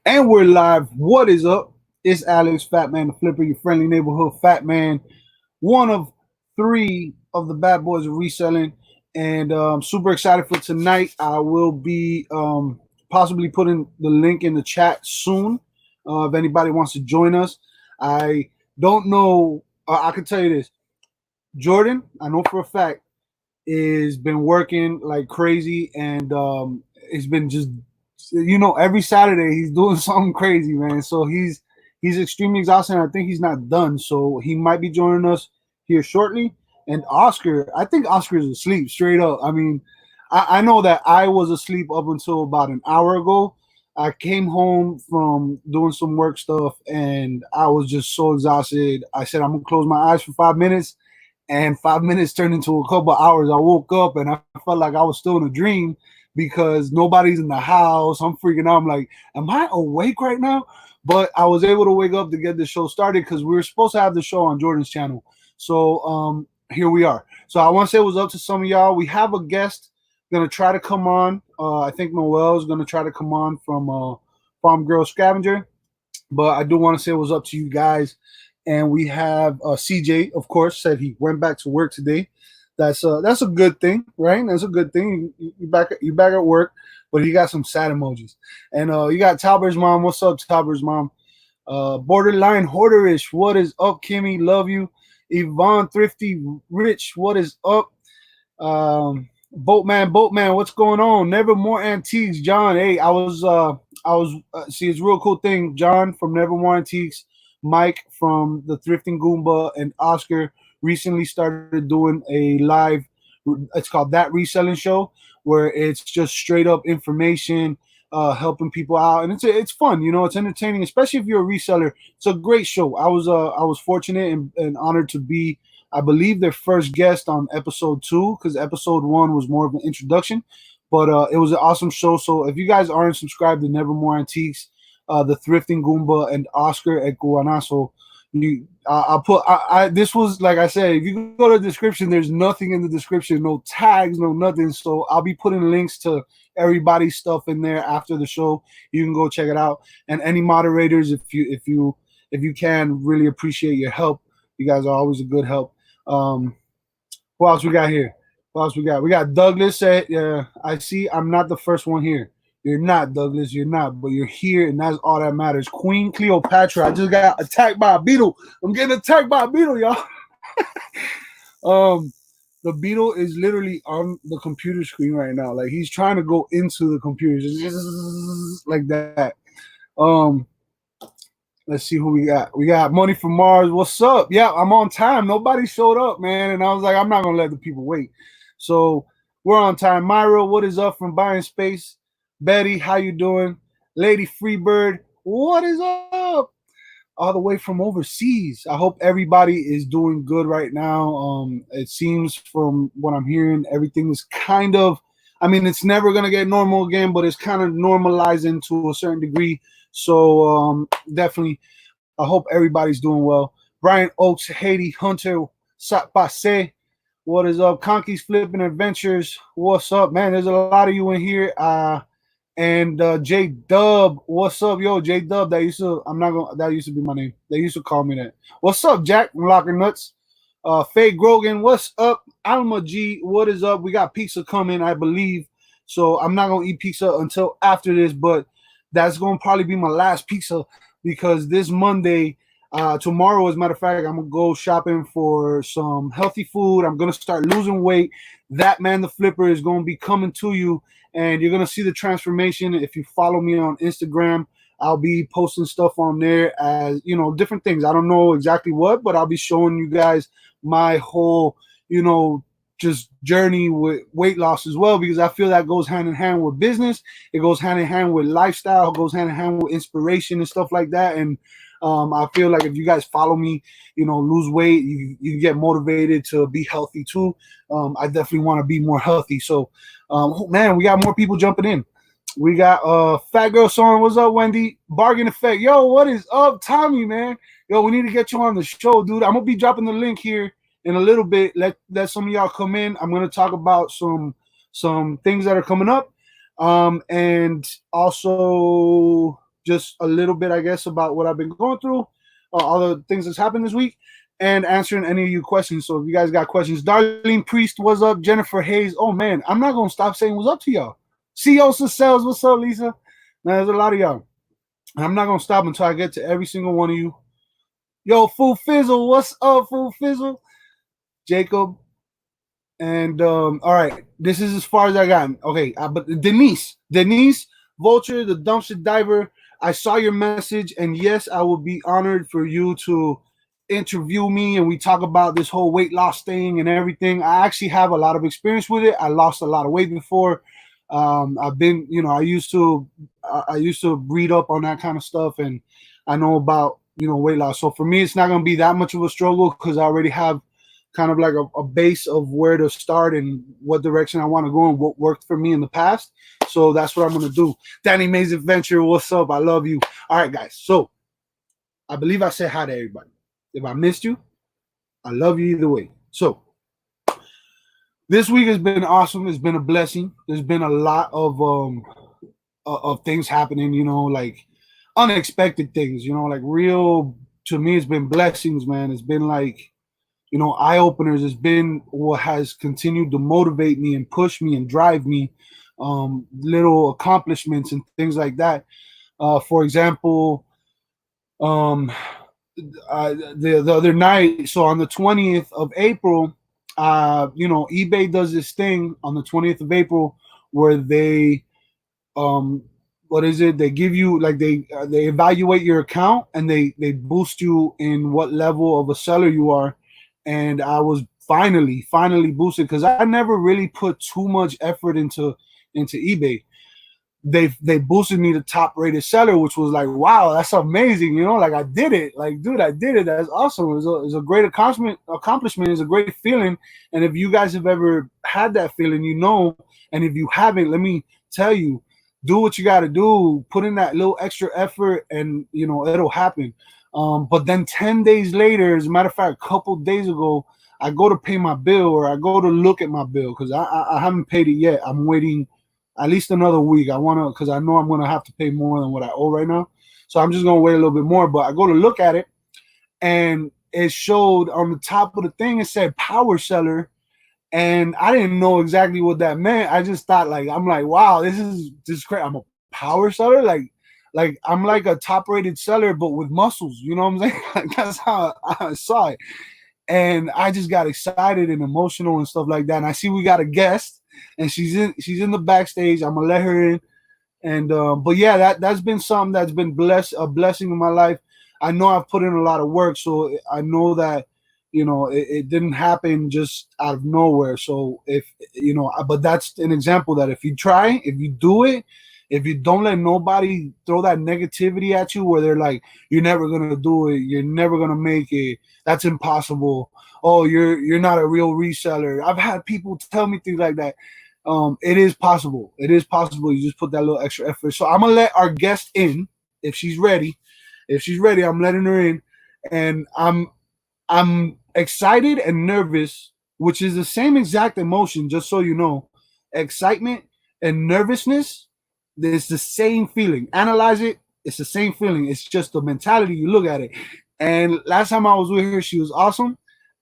And we're live. What is up? It's Alex, Fat Man the Flipper, your friendly neighborhood Fat Man, one of three of the bad boys of reselling. And I'm super excited for tonight. I will be possibly putting the link in the chat soon if anybody wants to join us. I don't know. I can tell you this. Jordan, I know for a fact, is been working like crazy, and it's been just every Saturday he's doing something crazy, man. So he's extremely exhausted. And I think he's not done, so he might be joining us here shortly. And Oscar, I think Oscar is asleep straight up. I mean, I know that I was asleep up until about an hour ago. I came home from doing some work stuff and I was just so exhausted. I said I'm gonna close my eyes for 5 minutes, and 5 minutes turned into a couple of hours. I woke up and I felt like I was still in a dream because nobody's in the house. I'm freaking out. I'm like, am I awake right now? But I was able to wake up to get the show started because we were supposed to have the show on Jordan's channel. So here we are. So I want to say it was up to some of y'all. We have a guest gonna try to come on. I think Noel is gonna try to come on from Farm Girl Scavenger. But I do want to say it was up to you guys. And we have CJ, of course, said he went back to work today. That's a good thing, right? That's a good thing. You back at work, but you got some sad emojis. And you got Talbert's mom. What's up, Talbert's mom? Borderline Hoarderish. What is up, Kimmy? Love you. Yvonne Thrifty Rich. What is up? Boatman, what's going on? Nevermore Antiques, John. Hey, see, it's a real cool thing. John from Nevermore Antiques, Mike from the Thrifting Goomba, and Oscar recently started doing a live. It's called That Reselling Show, where it's just straight up information, helping people out, and it's fun. It's entertaining, especially if you're a reseller. It's a great show. I was fortunate and honored to be, I believe, their first guest on episode 2, because episode 1 was more of an introduction. But it was an awesome show. So if you guys aren't subscribed to Nevermore Antiques, the Thrifting Goomba, and Oscar at Guanaso, I'll put. This was, like I said, if you go to the description, there's nothing in the description, no tags, no nothing. So I'll be putting links to everybody's stuff in there after the show. You can go check it out. And any moderators, if you can, really appreciate your help. You guys are always a good help. Who else we got here? Who else we got? We got Douglas. Yeah, I see. I'm not the first one here. You're not, Douglas. You're not, but you're here, and that's all that matters. Queen Cleopatra. I just got attacked by a beetle. I'm getting attacked by a beetle, y'all. um, the beetle is literally on the computer screen right now. Like, he's trying to go into the computer, just like that. Um, Let's see who we got. We got Money from Mars. What's up? Yeah, I'm on time. Nobody showed up, man. And I was like, I'm not gonna let the people wait. So we're on time. Myra, what is up from Buying Space? Betty, how you doing? Lady Freebird, what is up? All the way from overseas. I hope everybody is doing good right now. It seems from what I'm hearing, everything is kind of, I mean, it's never gonna get normal again, but it's kind of normalizing to a certain degree. So definitely, I hope everybody's doing well. Brian Oaks, Haiti Hunter, Satpase, what is up? Conky's Flipping Adventures, what's up, man? There's a lot of you in here. And J Dub, what's up, yo? J Dub, that used to be my name. They used to call me that. What's up, Jack from Locker Nuts? Faye Grogan, what's up? Alma G, what is up? We got pizza coming, I believe. So I'm not gonna eat pizza until after this, but that's gonna probably be my last pizza because this Monday, tomorrow, as a matter of fact, I'm gonna go shopping for some healthy food. I'm gonna start losing weight. That man, the flipper, is gonna be coming to you, and you're gonna see the transformation. If you follow me on Instagram, I'll be posting stuff on there as different things. I don't know exactly what, but I'll be showing you guys my whole just journey with weight loss as well, because I feel that goes hand in hand with business. It goes hand in hand with lifestyle. It goes hand in hand with inspiration and stuff like that. And I feel like if you guys follow me, lose weight, you get motivated to be healthy too. I definitely want to be more healthy. So, man, we got more people jumping in. We got Fat Girl Song. What's up, Wendy? Bargain Effect. Yo, what is up, Tommy, man? Yo, we need to get you on the show, dude. I'm gonna be dropping the link here in a little bit. Let some of y'all come in. I'm gonna talk about some things that are coming up. And also just a little bit, I guess, about what I've been going through, all the things that's happened this week, and answering any of you questions. So if you guys got questions, Darlene Priest, what's up? Jennifer Hayes, oh man, I'm not gonna stop saying what's up to y'all. Ciosa Cells, what's up, Lisa? Now, there's a lot of y'all. I'm not gonna stop until I get to every single one of you. Yo, Full Fizzle, what's up, Full Fizzle? Jacob, and all right, this is as far as I got. Okay, but Denise Vulture, the dumpster diver. I saw your message, and yes, I would be honored for you to interview me, and we talk about this whole weight loss thing and everything. I actually have a lot of experience with it. I lost a lot of weight before. I've been, I used to read up on that kind of stuff, and I know about weight loss. So for me, it's not going to be that much of a struggle because I already have kind of like a base of where to start and what direction I want to go and what worked for me in the past. So that's what I'm going to do. Danny Mays Adventure, what's up? I love you. All right, guys. So I believe I said hi to everybody. If I missed you, I love you either way. So this week has been awesome. It's been a blessing. There's been a lot of things happening, like unexpected things, like real, to me, it's been blessings, man. It's been like, eye openers. Has been what has continued to motivate me and push me and drive me. Little accomplishments and things like that. For example, the other night, so on the 20th of April, eBay does this thing on the 20th of April where they what is it? They give you like they evaluate your account and they boost you in what level of a seller you are. And I was finally boosted because I never really put too much effort into eBay. They boosted me to top rated seller, which was like, wow, that's amazing. Like I did it. Like, dude, I did it. That's awesome. It's a great accomplishment. It's a great feeling. And if you guys have ever had that feeling, and if you haven't, let me tell you, do what you got to do, put in that little extra effort, and it'll happen. But then 10 days later, as a matter of fact, a couple days ago, I go to pay my bill, or I go to look at my bill because I haven't paid it yet. I'm waiting at least another week. I want to, because I know I'm going to have to pay more than what I owe right now. So I'm just going to wait a little bit more. But I go to look at it, and it showed on the top of the thing, it said power seller. And I didn't know exactly what that meant. I just thought, I'm like, wow, this is crazy. I'm a power seller. Like I'm like a top rated seller, but with muscles. You know what I'm saying? Like, that's how I saw it. And I just got excited and emotional and stuff like that. And I see we got a guest, and she's in the backstage. I'm gonna let her in. And but yeah, that's been something that's been a blessing in my life. I know I've put in a lot of work, so I know that it didn't happen just out of nowhere. So if but that's an example that if you try, if you do it, if you don't let nobody throw that negativity at you where they're like, you're never gonna do it, you're never gonna make it, that's impossible, oh, you're not a real reseller. I've had people tell me things like that. It is possible. You just put that little extra effort. So I'm gonna let our guest in if she's ready. I'm letting her in, and I'm excited and nervous, which is the same exact emotion, just so you know. Excitement and nervousness, it's the same feeling. Analyze it, it's the same feeling. It's just the mentality you look at it. And last time I was with her, she was awesome.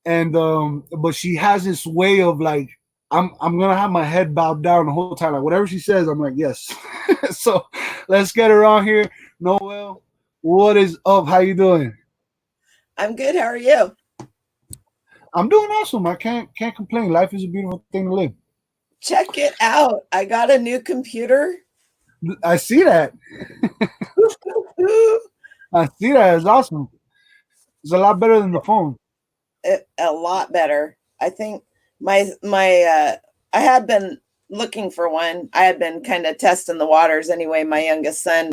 And but she has this way of like, I'm gonna have my head bowed down the whole time. Like whatever she says, I'm like, yes. So let's get her on here. Noel, what is up? How you doing? I'm good. How are you? I'm doing awesome. I can't complain. Life is a beautiful thing to live. Check it out. I got a new computer. I see that. I see that. It's awesome. It's a lot better than the phone. A lot better. I think my I had been looking for one. I had been kind of testing the waters anyway. My youngest son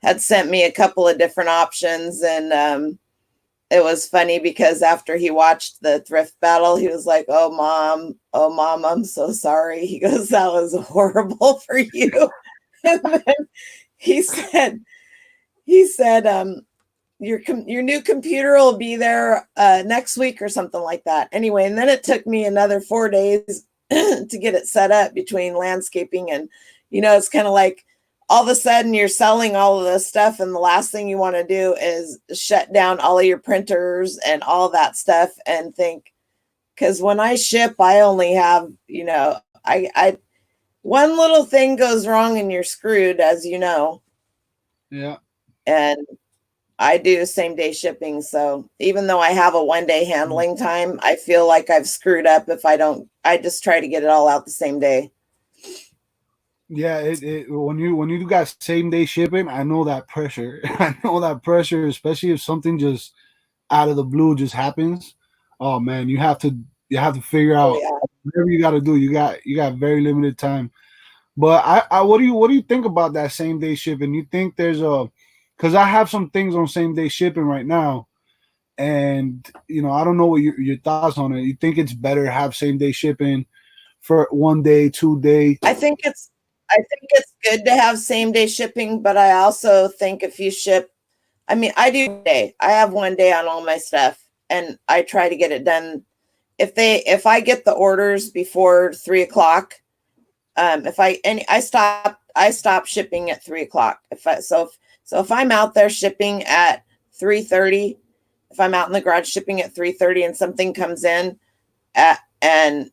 had sent me a couple of different options, and it was funny because after he watched the thrift battle, he was like, oh mom, I'm so sorry. He goes, that was horrible for you. And then he said, your new computer will be there next week or something like that. Anyway, and then it took me another 4 days to get it set up between landscaping and, it's kind of like all of a sudden you're selling all of this stuff, and the last thing you want to do is shut down all of your printers and all that stuff and think, because when I ship, I only have, I one little thing goes wrong and you're screwed, as you know. Yeah. And I do same day shipping. So even though I have a 1 day handling time, I feel like I've screwed up if I don't. I just try to get it all out the same day. Yeah, when you got same day shipping, I know that pressure. I know that pressure, especially if something just out of the blue just happens. Oh man, you have to figure out whatever you got to do. You got very limited time. But I what do you think about that same day shipping? You think there's because I have some things on same day shipping right now, and I don't know what your thoughts on it. You think it's better to have same day shipping for 1 day, 2 day? I think it's good to have same day shipping, but I also think if you ship, I mean, I do 1 day. I have 1 day on all my stuff, and I try to get it done. If I get the orders before 3 o'clock, I stop shipping at 3 o'clock. If I'm out there shipping at 3:30, if I'm out in the garage shipping at 3:30 and something comes in and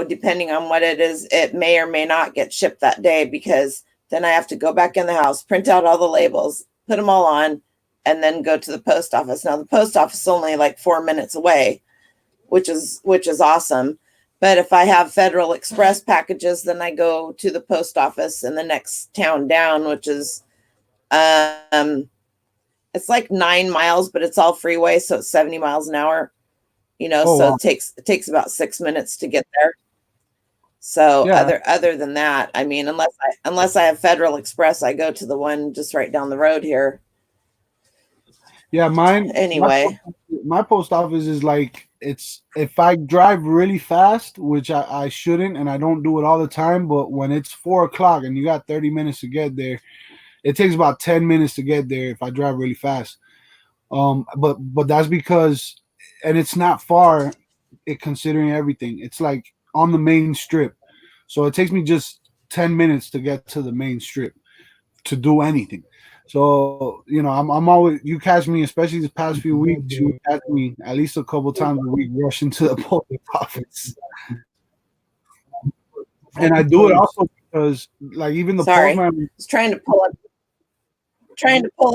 depending on what it is, it may or may not get shipped that day, because then I have to go back in the house, print out all the labels, put them all on, and then go to the post office. Now the post office is only like 4 minutes away, which is awesome. But if I have Federal Express packages, then I go to the post office in the next town down, which is it's like 9 miles, but it's all freeway, so it's 70 miles an hour. Wow. It takes about 6 minutes to get there. So Yeah. other than that, I mean, unless I have Federal Express, I go to the one just right down the road here. Yeah, mine. Anyway, my post office is like, it's if I drive really fast, which I shouldn't, and I don't do it all the time, but when it's 4 o'clock and you got 30 minutes to get there, it takes about 10 minutes to get there if I drive really fast. But that's because, and it's not far, considering everything. It's like on the main strip, so it takes me just 10 minutes to get to the main strip to do anything. So I'm always, you catch me, especially this past few weeks, you catch me at least a couple times a week rushing to the post office, and I do it also because, like, even the sorry, I postman. was trying to pull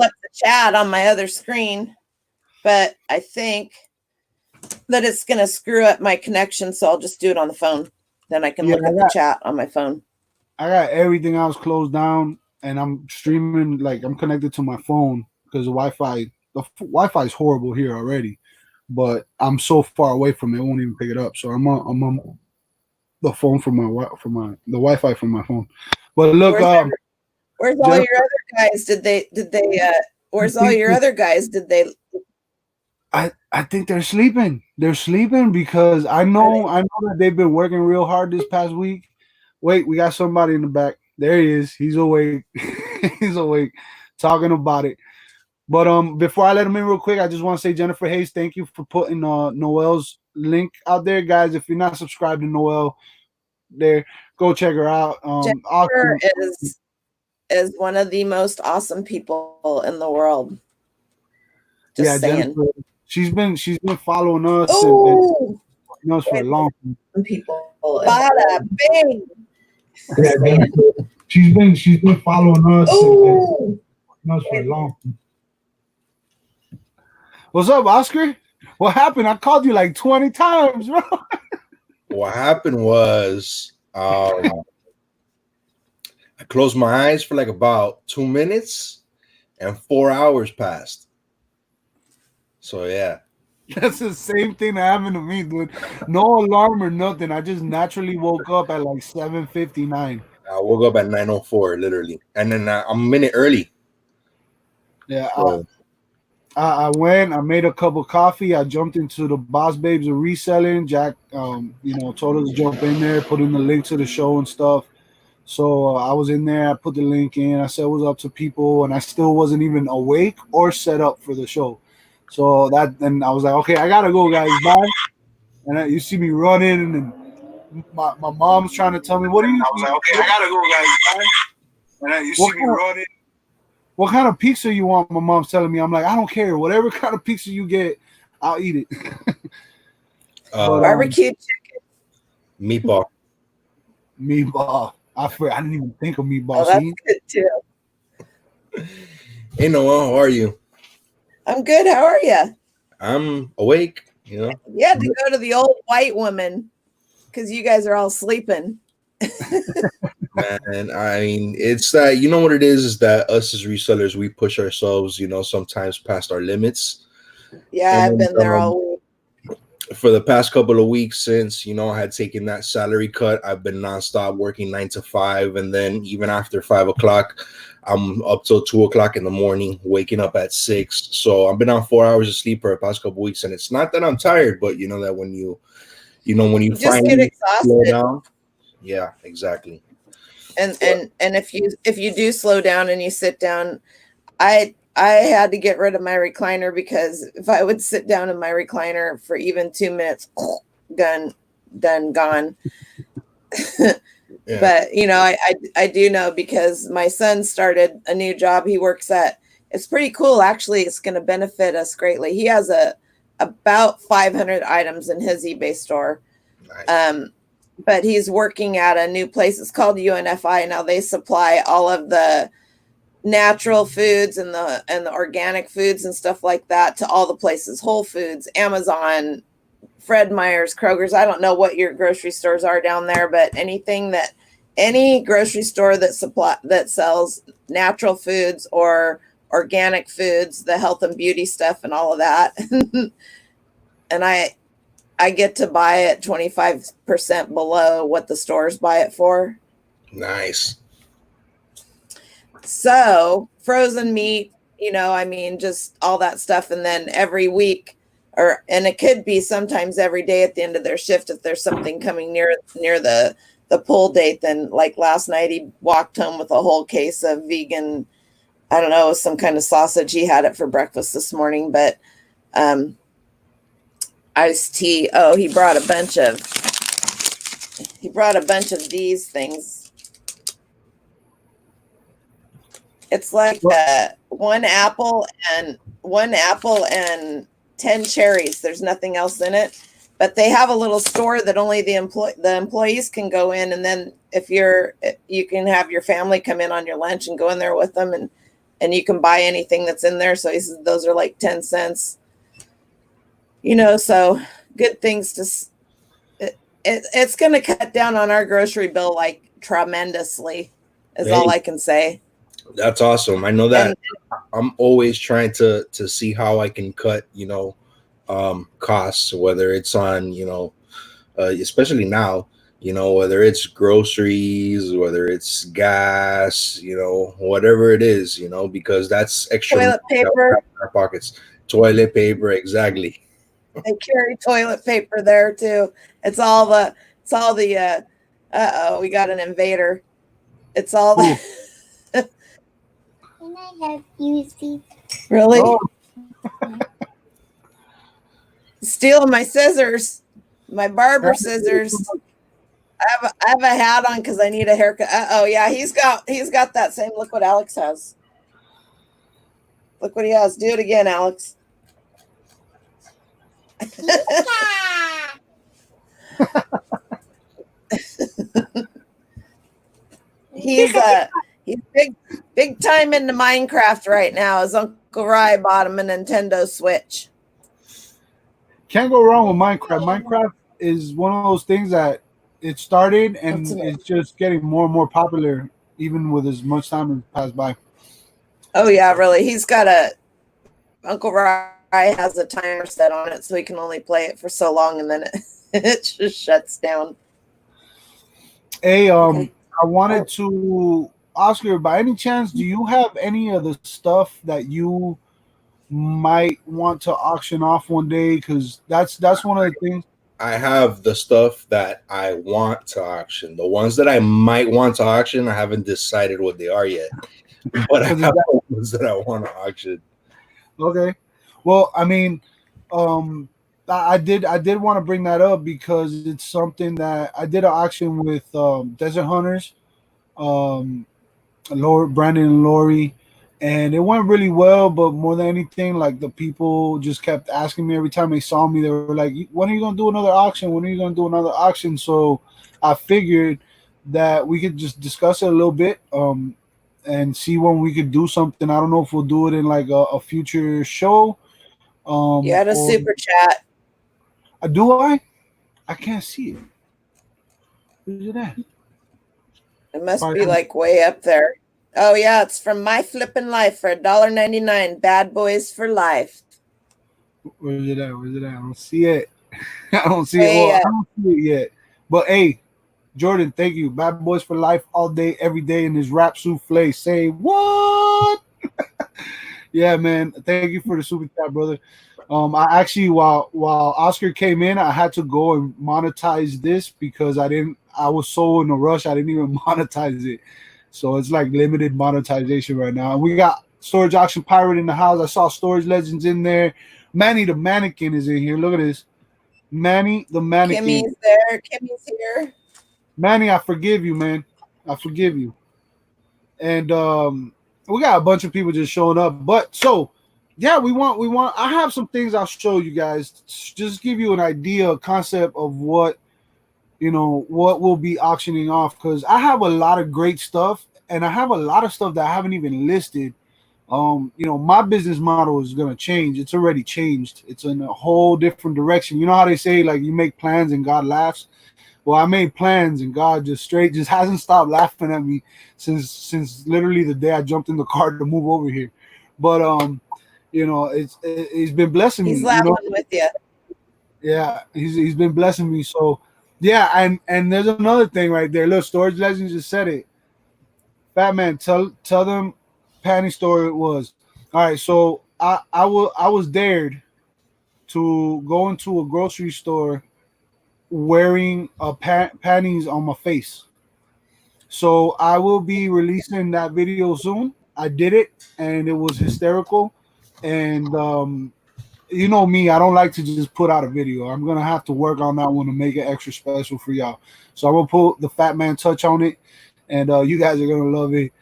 up the chat on my other screen, but I think that it's going to screw up my connection, so I'll just do it on the phone. Then I can look at the chat on my phone. I got everything else closed down, and I'm streaming, like, I'm connected to my phone because the Wi-Fi is horrible here already, but I'm so far away from it, won't even pick it up. So I'm on the phone from the Wi-Fi from my phone. But look, where's all your other guys? Did they where's all your other guys? Did they? I think they're sleeping. They're sleeping because I know that they've been working real hard this past week. Wait, we got somebody in the back. There he is. He's awake. He's awake, talking about it. But before I let him in real quick, I just want to say, Jennifer Hayes, thank you for putting Noelle's link out there, guys. If you're not subscribed to Noelle, there, go check her out. Jennifer is one of the most awesome people in the world. Just saying. Jennifer, she's been following us and us for a long time. People, bada bing. She's been following us and us for a long time. What's up, Oscar? What happened? I called you like 20 times, bro. What happened was I closed my eyes for like about 2 minutes and 4 hours passed. So yeah. That's the same thing that happened to me, dude. No alarm or nothing. I just naturally woke up at like 7:59. I woke up at 9:04, literally. And then I'm a minute early. Yeah, so I went, I made a cup of coffee, I jumped into the Boss Babes of Reselling. Jack, told us to jump in there, put in the link to the show and stuff. So I was in there, I put the link in, I said what's up to people, and I still wasn't even awake or set up for the show. So then I was like, okay, I gotta go, guys, bye. And you see me running, and my mom's trying to tell me, what are you? I was like, okay, I gotta go, guys, bye. And you What see me kind of- running. What kind of pizza you want? My mom's telling me. I'm like, I don't care. Whatever kind of pizza you get, I'll eat it. But Barbecue. Meatball. meatball. I didn't even think of meatball. Oh, that's good too. Hey Noah, how are you? I'm good. How are you? I'm awake. You know. You had to go to the old white woman because you guys are all sleeping. Man, I mean, it's that you know what it is that us as resellers we push ourselves, sometimes past our limits. Yeah, I've And been there all week. for the past couple of weeks since I had taken that salary cut, I've been nonstop working 9 to 5, and then even after 5 o'clock, I'm up till 2 o'clock in the morning, waking up at 6. So I've been on 4 hours of sleep for the past couple of weeks, and it's not that I'm tired, but you know that when you You just get finally slow exhausted. down, yeah, exactly. And if you do slow down and you sit down, I had to get rid of my recliner because if I would sit down in my recliner for even 2 minutes, done, gone. Yeah. But I do know because my son started a new job. He works at, it's pretty cool actually. It's going to benefit us greatly. He has about 500 items in his eBay store. Nice. But he's working at a new place. It's called UNFI. Now they supply all of the natural foods and the organic foods and stuff like that to all the places, Whole Foods, Amazon, Fred Meyer's, Kroger's. I don't know what your grocery stores are down there, but any grocery store that sells natural foods or organic foods, the health and beauty stuff and all of that. And I get to buy it 25% below what the stores buy it for. Nice. So frozen meat, just all that stuff. And then every week and it could be sometimes every day at the end of their shift, if there's something coming near the pull date, then like last night, he walked home with a whole case of vegan, I don't know, some kind of sausage. He had it for breakfast this morning, but, iced tea. Oh, he brought a bunch of these things. It's like one apple and 10 cherries. There's nothing else in it, but they have a little store that only the employees can go in. And then if you can have your family come in on your lunch and go in there with them, and you can buy anything that's in there. So he says those are like 10 cents. So good things it's going to cut down on our grocery bill like tremendously is all I can say. That's awesome. I know that I'm always trying to see how I can cut, costs, whether it's on, especially now, whether it's groceries, whether it's gas, whatever it is, because that's extra Toilet paper in our pockets. Toilet paper, exactly. They carry toilet paper there too. It's all the we got an invader. It's all the Can I have you see? really Oh. stealing my scissors, my barber scissors. I have a hat on because I need a haircut. Yeah, he's got that same. Look what Alex has. Look what he has. Do it again, Alex. He's big time into Minecraft right now. His Uncle Rye bought him a Nintendo Switch. Can't go wrong with Minecraft. Minecraft is one of those things that it started and it's just getting more and more popular, even with as much time has passed by. Oh yeah, really. He's got Uncle Rye has a timer set on it, so he can only play it for so long, and then it just shuts down. Hey, I wanted to ask you, by any chance, do you have any of the stuff that you might want to auction off one day? Because that's one of the things. I have the stuff that I want to auction. The ones that I might want to auction, I haven't decided what they are yet. But I have the ones that I want to auction. Okay. Well, I mean, I did want to bring that up because it's something that I did an auction with Desert Hunters. Brandon and Lori, and it went really well. But more than anything, like the people just kept asking me every time they saw me. They were like, "When are you gonna do another auction? When are you gonna do another auction?" So I figured that we could just discuss it a little bit, and see when we could do something. I don't know if we'll do it in like a future show, You had a or super chat. do I? I can't see it. Where's it at? It must Probably, be like way up there. Oh yeah, it's from My Flippin' Life for $1.99. Bad Boys for Life. where's it at? Where's it at? I don't see it. I don't see it. Way Well, I up. don't see it yet. But hey, Jordan, thank you. Bad Boys for Life all day, every day in his rap souffle. Say what? Yeah, man. Thank you for the super chat, brother. I actually while Oscar came in, I had to go and monetize this because I was so in a rush I didn't even monetize it. So it's like limited monetization right now. And we got Storage Auction Pirate in the house. I saw Storage Legends in there. Manny the mannequin is in here. Look at this. Manny the mannequin. Kimmy's there. Kimmy's here. Manny, I forgive you, man. I forgive you. And we got a bunch of people just showing up. But so yeah, we want I have some things I'll show you guys. Just give you an idea, a concept of what what we'll be auctioning off, because I have a lot of great stuff and I have a lot of stuff that I haven't even listed. My business model is gonna change. It's already changed. It's in a whole different direction. You know how they say like you make plans and God laughs? Well, I made plans and God just hasn't stopped laughing at me since literally the day I jumped in the car to move over here. But he's been blessing He's me. laughing with you. Yeah, he's been blessing me. So yeah, and there's another thing right there. Look, Storage Legends just said it. Fat man, tell them Panty story it was. All right, so I was dared to go into a grocery store wearing panties on my face. So I will be releasing that video soon. I did it and it was hysterical. And you know me, I don't like to just put out a video. I'm gonna have to work on that one to make it extra special for y'all. So I'm gonna put the Fat Man touch on it, and you guys are gonna love it.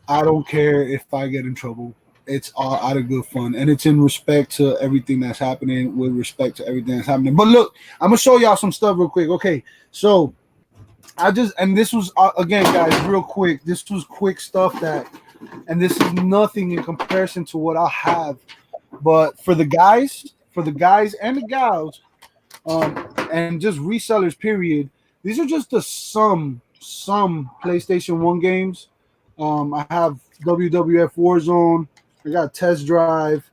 I don't care if I get in trouble. It's all out of good fun, and it's in respect to everything that's happening. With respect to everything that's happening. But look, I'm gonna show y'all some stuff real quick. Okay, so and this was again, guys, real quick. This was quick stuff and this is nothing in comparison to what I'll have. But for the guys and the gals, and just resellers, period. These are just the some PlayStation 1 games. I have WWF Warzone. I got Test Drive.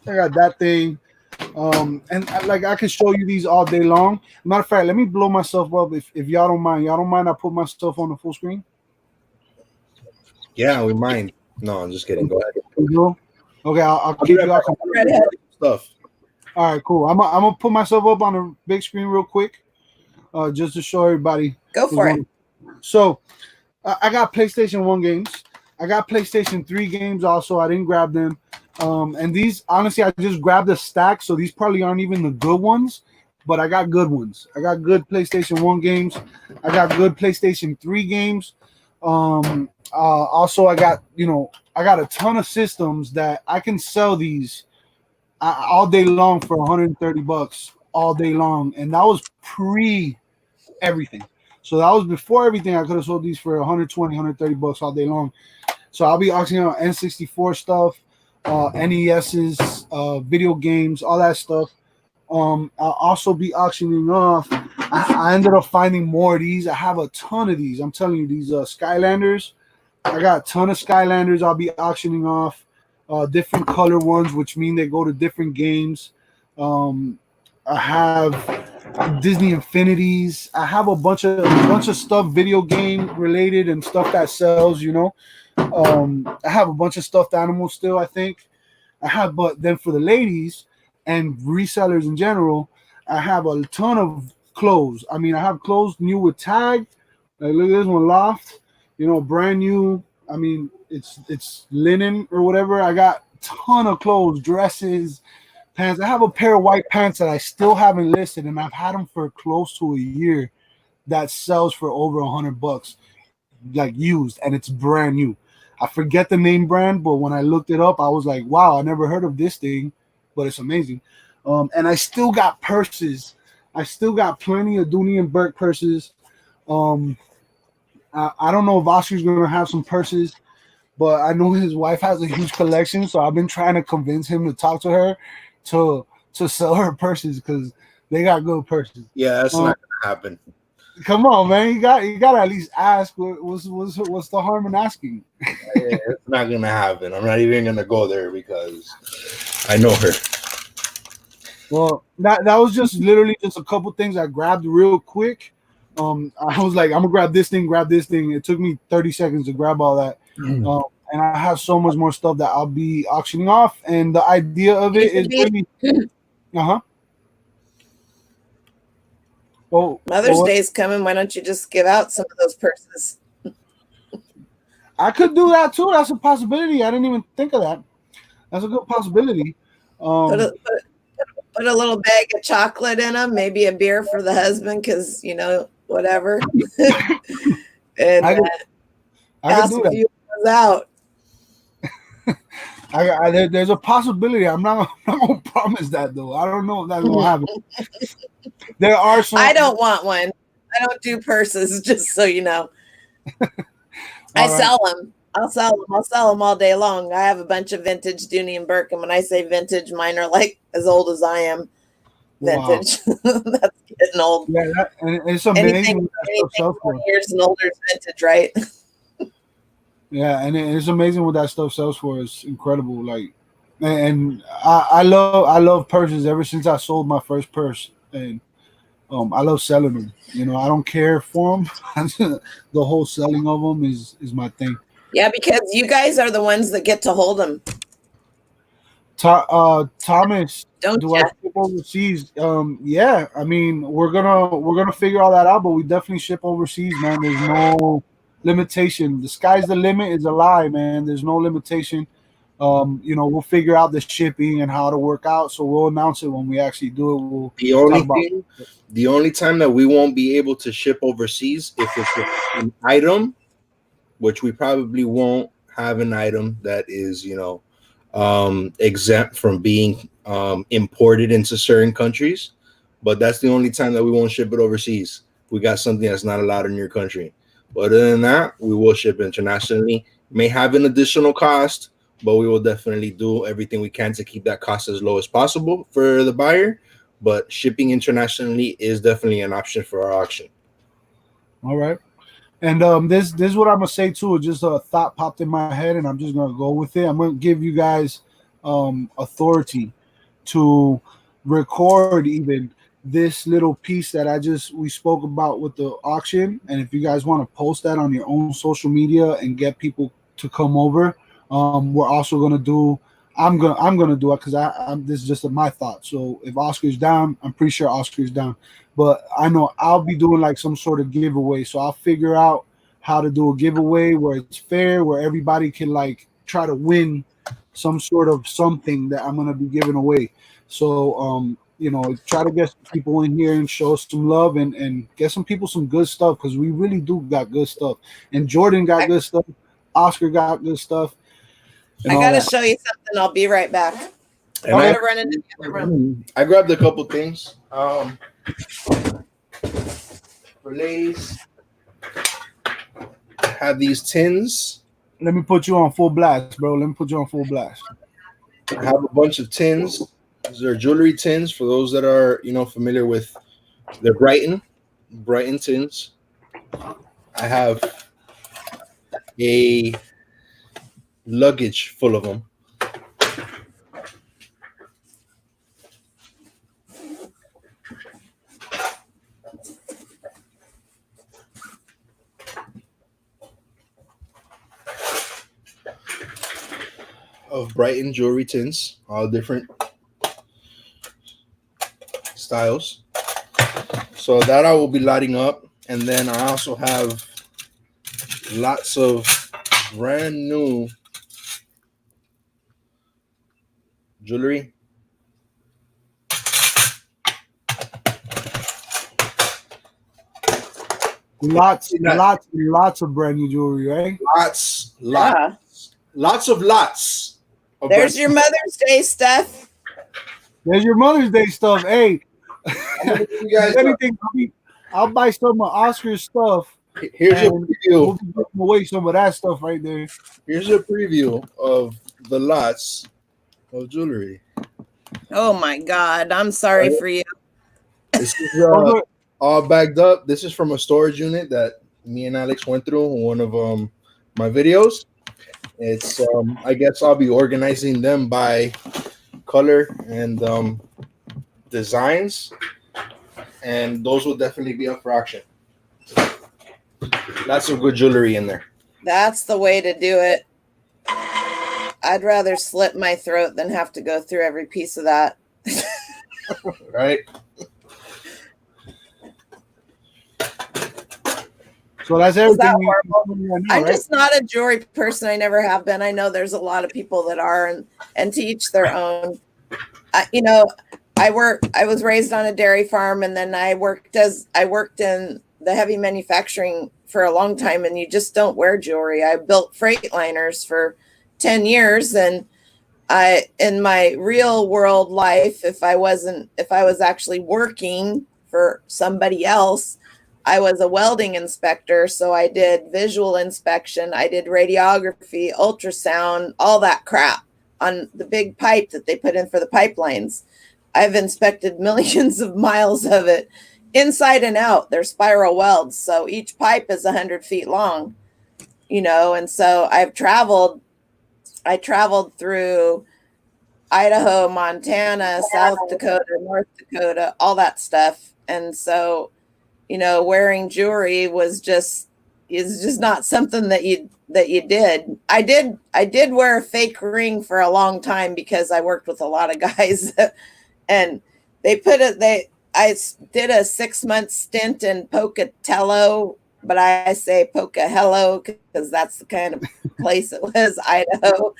I got that thing. And like I can show you these all day long. Matter of fact, let me blow myself up if y'all don't mind. Y'all don't mind I put myself on the full screen? Yeah, we mind. No, I'm just kidding. Go ahead. Okay, I'll keep y'all Stuff. All right, cool. I'm gonna put myself up on the big screen real quick, just to show everybody. Go for it. So I got PlayStation 1 games. I got PlayStation 3 games also. I didn't grab them. And these, honestly, I just grabbed a stack, so these probably aren't even the good ones, but I got good ones. I got good PlayStation 1 games. I got good PlayStation 3 games. Also, I got a ton of systems that I can sell these all day long for $130 all day long, and that was pre everything. So that was before everything. I could have sold these for 120, $130 all day long. So I'll be auctioning out N64 stuff, NES's, video games, all that stuff. I'll also be auctioning off. I ended up finding more of these. I have a ton of these. I'm telling you, these Skylanders. I got a ton of Skylanders I'll be auctioning off. Different color ones, which mean they go to different games. I have Disney Infinities. I have a bunch of stuff, video game related and stuff that sells. I have a bunch of stuffed animals still. I think I have, but then for the ladies and resellers in general, I have a ton of clothes. I mean, I have clothes new with tag. Like look at this one, Loft. Brand new. I mean, it's linen or whatever. I got a ton of clothes, dresses, pants. I have a pair of white pants that I still haven't listed, and I've had them for close to a year. That sells for over $100. like used, and it's brand new. I forget the name brand, but when I looked it up, I was like, wow, I never heard of this thing, but it's amazing. And I still got purses. I still got plenty of Dooney and Burke purses. Um, I don't know if Oscar's gonna have some purses, but I know his wife has a huge collection, so I've been trying to convince him to talk to her to sell her purses because they got good purses. Yeah, that's not gonna happen. Come on, man, you got to at least ask. What's the harm in asking? Yeah, it's not gonna happen. I'm not even gonna go there because I know her. Well, that was just literally just a couple things I grabbed real quick. I was like, I'm gonna grab this thing, grab this thing. It took me 30 seconds to grab all that. And I have so much more stuff that I'll be auctioning off. And the idea of it is really, uh-huh. Oh, Mother's Day's coming. Why don't you just give out some of those purses? I could do that too. That's a possibility. I didn't even think of that. That's a good possibility. Put a little bag of chocolate in them, maybe a beer for the husband, because whatever. And I pass can do a few of those out. There's a possibility. I'm not gonna promise that though. I don't know if that's gonna happen. There are some. I don't want one. I don't do purses, just so you know. I sell them. I'll sell them. I'll sell them all day long. I have a bunch of vintage Dooney and Burke, and when I say vintage, mine are like as old as I am. Vintage. Wow. That's getting old. Yeah, and it's amazing. Anything 20 years and older is vintage, right? Yeah, and it's amazing what that stuff sells for. It's incredible. Like, and I love purses ever since I sold my first purse, and I love selling them. I don't care for them. The whole selling of them is my thing. Yeah, because you guys are the ones that get to hold them. Thomas, do I ship overseas? Yeah, I mean we're gonna figure all that out, but we definitely ship overseas, man. There's no limitation. The sky's the limit is a lie, man. There's no limitation. We'll figure out the shipping and how to work out, so we'll announce it when we actually do it. The only time that we won't be able to ship overseas if it's an item, which we probably won't have an item that is exempt from being imported into certain countries, but that's the only time that we won't ship it overseas. We got something that's not allowed in your country. But other than that, we will ship internationally. May have an additional cost, but we will definitely do everything we can to keep that cost as low as possible for the buyer. But shipping internationally is definitely an option for our auction. All right. And this is what I'm gonna say too. Just a thought popped in my head, and I'm just gonna go with it. I'm gonna give you guys authority to record even this little piece that we spoke about with the auction. And if you guys want to post that on your own social media and get people to come over, we're also gonna do. I'm gonna do it because this is just my thought. So if Oscar's down, I'm pretty sure Oscar's down. But I know I'll be doing like some sort of giveaway. So I'll figure out how to do a giveaway where it's fair, where everybody can like try to win some sort of something that I'm gonna be giving away. So try to get some people in here and show some love and get some people some good stuff because we really do got good stuff. And Jordan got good stuff. Oscar got good stuff. I gotta show you something. I'll be right back. I'm gonna run into the other room. I grabbed a couple things. For ladies, I have these tins. Let me put you on full blast, bro. Let me put you on full blast. I have a bunch of tins. These are jewelry tins for those that are familiar with. They're Brighton tins. I have a luggage full of them. Of Brighton jewelry tins, all different styles. So that I will be lighting up. And then I also have lots of brand new jewelry. Lots, Not lots of brand new jewelry, right? lots, Yeah. lots of lots. Of There's brand- your Mother's Day stuff. There's your Mother's Day stuff. Hey, I'm gonna give you guys if anything, I'll buy some of Oscar's stuff. here's your And preview. we'll be giving away some of that stuff right there. Here's a preview of the lots of jewelry. Oh my God. I'm sorry for you. This is Okay. all bagged up. This is from a storage unit that me and Alex went through in one of my videos. It's I guess I'll be organizing them by color and designs, and those will definitely be up for auction. Lots of good jewelry in there. That's the way to do it. I'd rather slit my throat than have to go through every piece of that. Right? So that's Is that everything. horrible? I'm just not a jewelry person. I never have been. I know there's a lot of people that are, and to each their own. I was raised on a dairy farm, and then I worked in the heavy manufacturing for a long time, and you just don't wear jewelry. I built freight liners for 10 years, and in my real world life, if I was actually working for somebody else, I was a welding inspector. So I did visual inspection, I did radiography, ultrasound, all that crap on the big pipe that they put in for the pipelines. I've inspected millions of miles of it inside and out. They're spiral welds. So each pipe is 100 feet long, and so I traveled through Idaho, Montana, South Dakota, North Dakota, all that stuff. And so, wearing jewelry is just not something that you did. I did wear a fake ring for a long time because I worked with a lot of guys and I did a 6-month stint in Pocatello, but I say Pocatello because that's the kind of place it was, Idaho.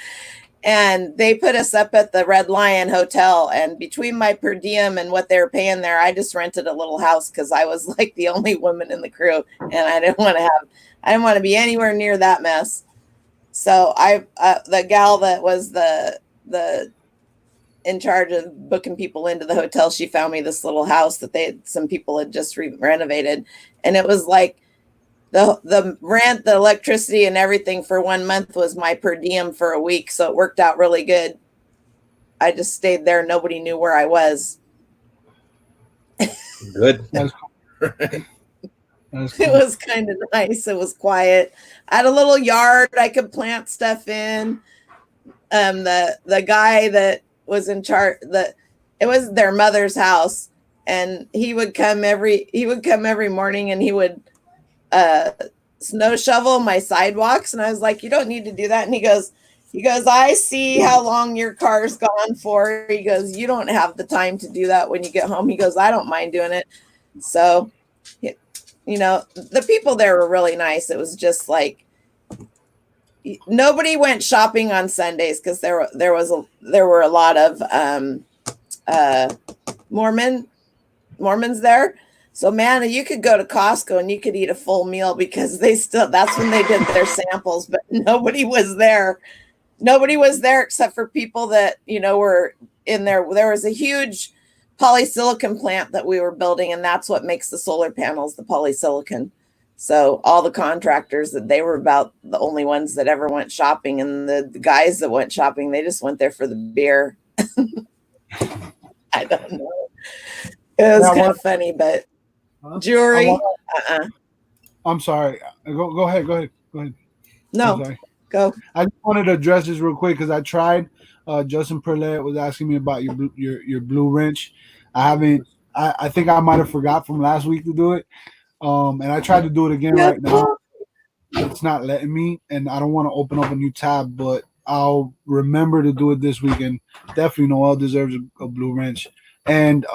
And they put us up at the Red Lion Hotel. And between my per diem and what they were paying there, I just rented a little house because I was like the only woman in the crew, and I didn't want to be anywhere near that mess. So the gal that was the in charge of booking people into the hotel, she found me this little house that some people had just renovated, and it was like the rent, the electricity, and everything for 1 month was my per diem for a week. So it worked out really good. I just stayed there. Nobody knew where I was. Good. That's cool. It was kind of nice. It was quiet. I had a little yard I could plant stuff in. The guy that was in charge, it was their mother's house, and he would come every morning, and he would snow shovel my sidewalks. And I was like, you don't need to do that. And he goes, I see how long your car's gone for. He goes, you don't have the time to do that when you get home. He goes, I don't mind doing it. So, the people there were really nice. It was just like, nobody went shopping on Sundays because there were a lot of Mormons there. So man, you could go to Costco and you could eat a full meal because that's when they did their samples, but nobody was there. Nobody was there except for people that, were in there. There was a huge polysilicon plant that we were building, and that's what makes the solar panels, the polysilicon. So all the contractors, that they were about the only ones that ever went shopping, and the guys that went shopping, they just went there for the beer. I don't know. It was kind of funny, but jewelry. I'm sorry. Go ahead. No, go. I just wanted to address this real quick because I tried. Justin Perlet was asking me about your blue wrench. I think I might have forgot from last week to do it. And I tried to do it again right now. It's not letting me, and I don't want to open up a new tab, but I'll remember to do it this weekend. Definitely Noel deserves a blue wrench. And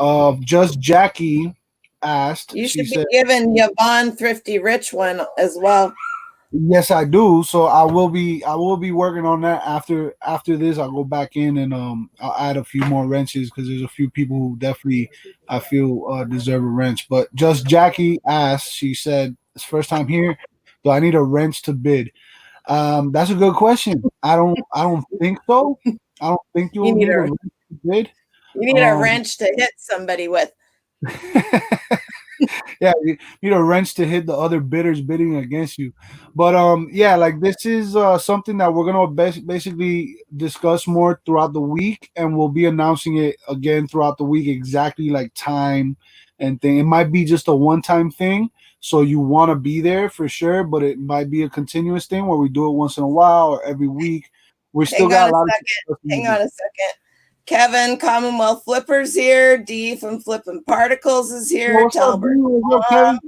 just Jackie asked. You should be giving Yvonne Thrifty Rich one as well. Yes, I do. So I will be working on that after this. I'll go back in and I'll add a few more wrenches because there's a few people who definitely I feel deserve a wrench. But just Jackie asked. She said, It's first time here. Do I need a wrench to bid? That's a good question. I don't think so. I don't think You you'll need need a a wrench to bid. you need a wrench to hit somebody with. Yeah, you need a wrench to hit the other bidders bidding against you. But yeah, like this is something that we're gonna basically discuss more throughout the week, and we'll be announcing it again throughout the week, exactly like time and thing. It might be just a one-time thing, so you want to be there for sure, but it might be a continuous thing where we do it once in a while or every week. We still Hang on got a a lot second. of Hang on a second. Kevin, Commonwealth Flippers here. D from Flippin' Particles is here. What's up, Talbert. dude? What's up, Kevin?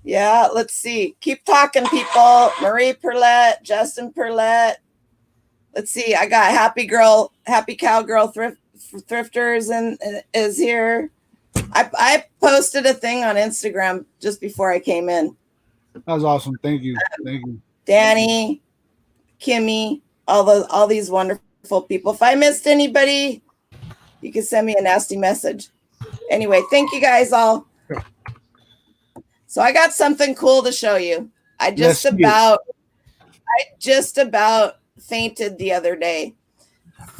Yeah, let's see. Keep talking, people. Marie Perlette, Justin Perlette. Let's see. I got Happy Cowgirl Thrifters and is here. I posted a thing on Instagram just before I came in. That was awesome. Thank you. Thank you. Danny, Kimmy, all these wonderful people. If I missed anybody, you can send me a nasty message. Anyway, thank you guys all. So I got something cool to show you. I just about fainted the other day.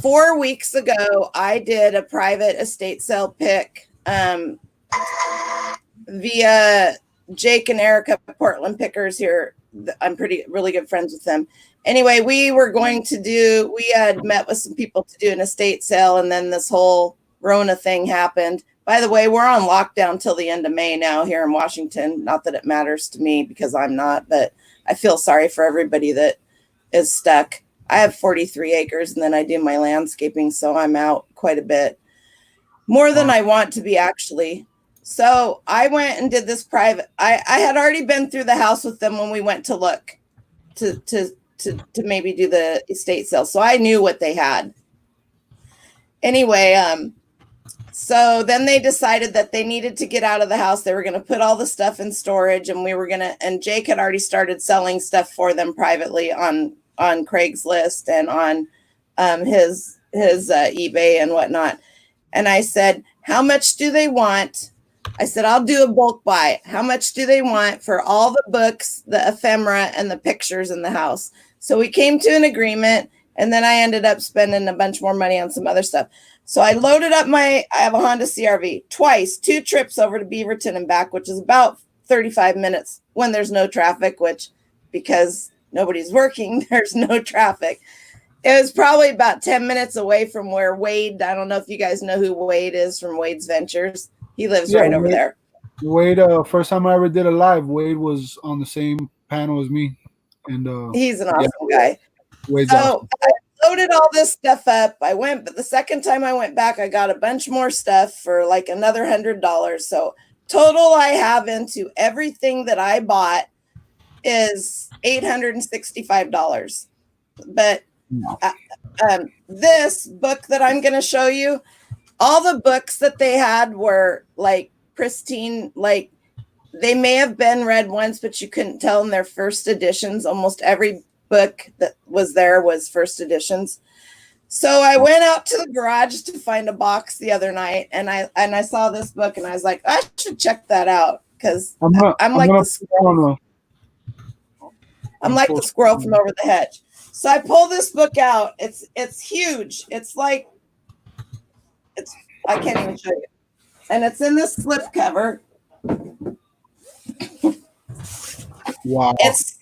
4 weeks ago, I did a private estate sale pick via Jake and Erica Portland Pickers here. I'm really good friends with them. Anyway, we had met with some people to do an estate sale, and then this whole Rona thing happened. By the way, we're on lockdown till the end of May now here in Washington. Not that it matters to me because I'm not, but I feel sorry for everybody that is stuck. I have 43 acres and then I do my landscaping, so I'm out quite a bit. More than I want to be, actually. So I went and did this private. I had already been through the house with them when we went to look to maybe do the estate sale. So I knew what they had. Anyway, so then they decided that they needed to get out of the house. They were going to put all the stuff in storage, and and Jake had already started selling stuff for them privately on Craigslist and on his eBay and whatnot. And I said, how much do they want? I said, I'll do a bulk buy. How much do they want for all the books, the ephemera, and the pictures in the house? So we came to an agreement, and then I ended up spending a bunch more money on some other stuff. So I loaded up I have a Honda CRV twice, 2 trips over to Beaverton and back, which is about 35 minutes when there's no traffic, which because nobody's working, there's no traffic. It was probably about 10 minutes away from where Wade, I don't know if you guys know who Wade is from Wade's Ventures. He lives right over there. Wade, first time I ever did a live, Wade was on the same panel as me. And he's an awesome guy. Wade's so awesome. I loaded all this stuff up. But the second time I went back, I got a bunch more stuff for like another $100. So total I have into everything that I bought is $865. But this book that I'm going to show you, all the books that they had were like pristine, like they may have been read once, but you couldn't tell in their first editions. Almost every book that was there was first editions. So I went out to the garage to find a box the other night, and I saw this book, and I was like, I should check that out because I'm like the squirrel. I'm like the squirrel from over the hedge. So I pull this book out. It's huge. I can't even show you. And it's in this slip cover. Wow. It's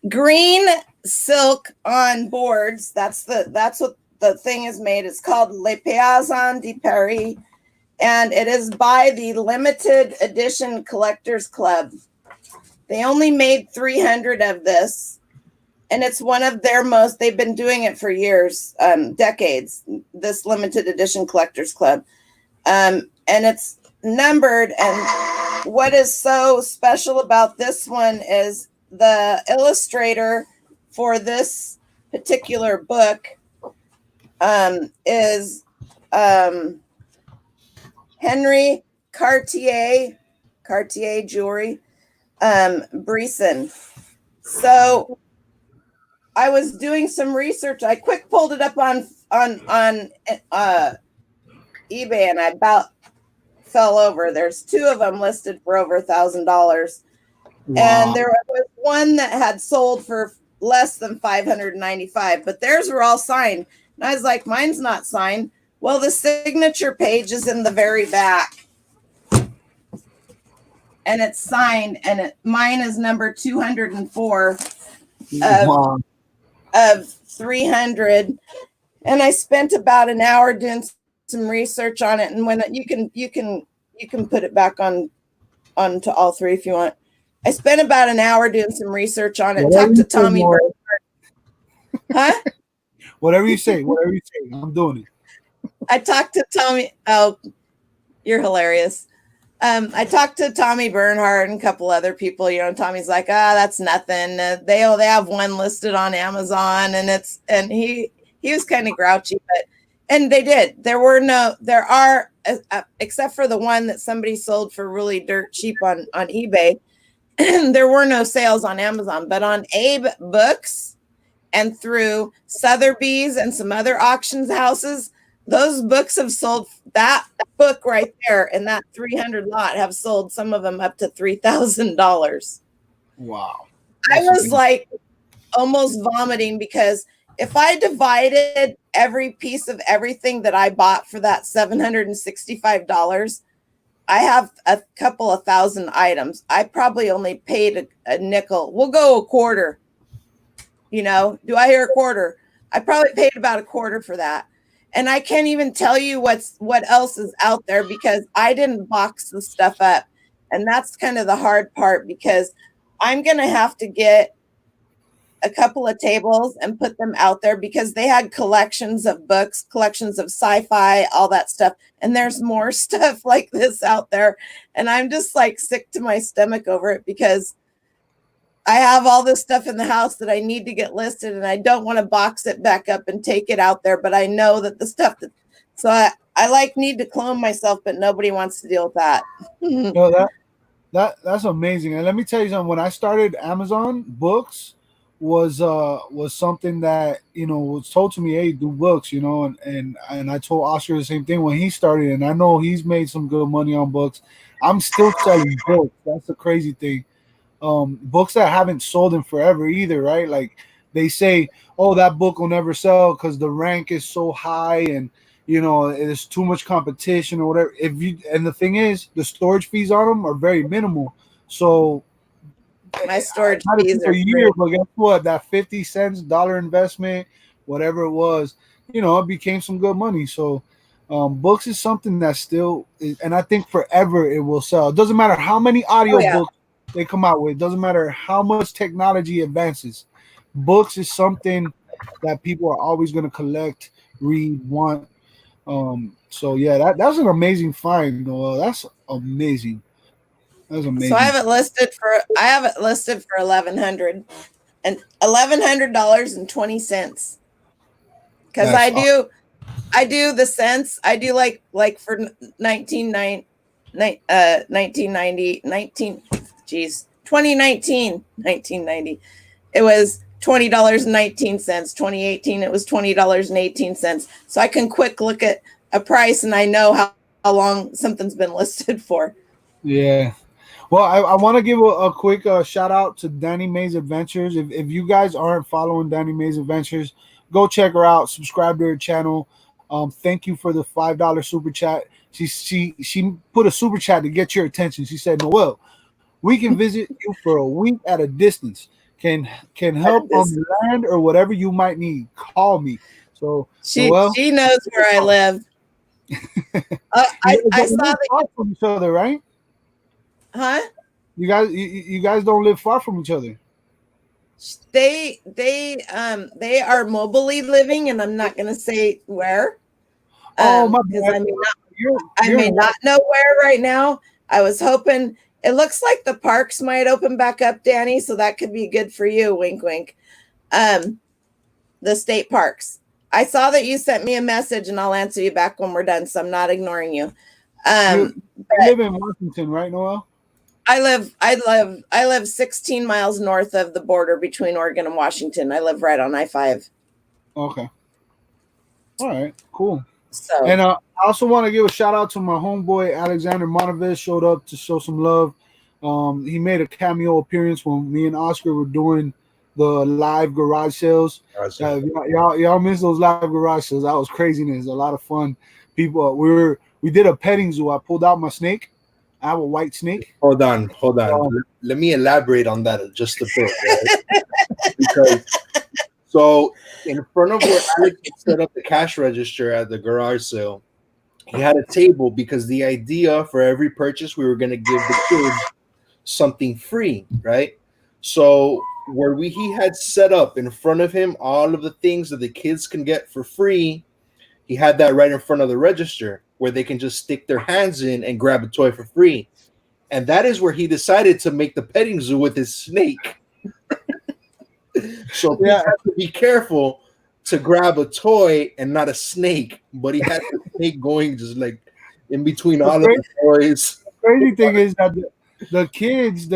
green silk on boards. That's what the thing is made. It's called Le Paysan de Paris, and it is by the limited edition collectors club. They only made 300 of this, and it's one of their most, they've been doing it for years, decades, this limited edition collectors club. And it's numbered. And what is so special about this one is the illustrator for this particular book is Henry Cartier Jewelry, Bresson. So I was doing some research. I quick pulled it up on eBay, and I about fell over. There's 2 of them listed for over $1,000. Wow. And there was one that had sold for less than 595, but theirs were all signed. And I was like, mine's not signed. Well, the signature page is in the very back, and it's signed, and mine is number 204 Wow. of 300. And I spent about an hour doing some research on it. And when you can put it back onto all three if you want. I spent about an hour doing some research on it. Whatever Talked to you say, Tommy Maura. Huh? Whatever you say, I'm doing it. I talked to Tommy. Oh, you're hilarious. I talked to Tommy Bernhardt and a couple other people. You know, Tommy's like, that's nothing. They have one listed on Amazon, and he was kind of grouchy, and they did. There are except for the one that somebody sold for really dirt cheap on eBay. There were no sales on Amazon, but on Abe Books and through Sotheby's and some other auctions houses, those books have sold. That book right there and that 300 lot have sold, some of them up to $3,000. Wow. I was like almost vomiting, because if I divided every piece of everything that I bought for that $765, I have a couple of thousand items. I probably only paid a nickel. We'll go a quarter. You know, do I hear a quarter? I probably paid about a quarter for that. And I can't even tell you what else is out there, because I didn't box the stuff up. And that's kind of the hard part, because I'm going to have to get a couple of tables and put them out there, because they had collections of books, collections of sci-fi, all that stuff. And there's more stuff like this out there. And I'm just like sick to my stomach over it, because I have all this stuff in the house that I need to get listed, and I don't want to box it back up and take it out there. But I know that the stuff so I like need to clone myself, but nobody wants to deal with that. No, that's amazing. And let me tell you something. When I started Amazon Books, was something that was told to me, hey, do books, and I told Oscar the same thing when he started, and I know he's made some good money on books. I'm still selling books. That's the crazy thing. Books that haven't sold in forever either, right? Like they say, oh, that book will never sell because the rank is so high, and there's too much competition or whatever. And the thing is, the storage fees on them are very minimal. So my storage fees are a year, but guess what? That 50 cents dollar investment, whatever it was, it became some good money. So books is something that still is, and I think forever it will sell. It doesn't matter how many audio books they come out with. It doesn't matter how much technology advances. Books is something that people are always going to collect, read, want. So yeah, that's an amazing find, Noel. That's amazing. That's amazing. So I have it listed for $1,100 and $1,100.20. Because I do the cents. I do like for 2019, 1990. It was $20.19. 2018, it was $20.18. So I can quick look at a price, and I know how long something's been listed for. Yeah. Well, I want to give a quick shout out to Danny May's Adventures. If you guys aren't following Danny May's Adventures, go check her out. Subscribe to her channel. Thank you for the $5 super chat. She put a super chat to get your attention. She said, Noel, we can visit you for a week at a distance. Can help on the land or whatever you might need. Call me. So she Noel, knows where I live. I saw that from each other, right? Huh? You guys don't live far from each other. They are mobily living, and I'm not going to say where. Oh my because bad. I may not know where right now. I was hoping. It looks like the parks might open back up, Danny, so that could be good for you. Wink, wink. The state parks. I saw that you sent me a message, and I'll answer you back when we're done. So I'm not ignoring you. You live in Washington, right, Noel? I live 16 miles north of the border between Oregon and Washington. I live right on I-5. Okay. All right. Cool. So, and I also want to give a shout out to my homeboy Alexander Monovis. Showed up to show some love. He made a cameo appearance when me and Oscar were doing the live garage sales. Awesome. Y'all miss those live garage sales? That was craziness. A lot of fun. People, we did a petting zoo. I pulled out my snake. I have a white snake. Hold on. Let me elaborate on that just a bit, right? Because so in front of where Alex set up the cash register at the garage sale, he had a table because the idea for every purchase we were going to give the kids something free, right? So where he had set up in front of him all of the things that the kids can get for free, he had that right in front of the register where they can just stick their hands in and grab a toy for free. And that is where he decided to make the petting zoo with his snake. So he had to be careful to grab a toy and not a snake, but he had the snake going just like in between all of the toys. The crazy thing is that the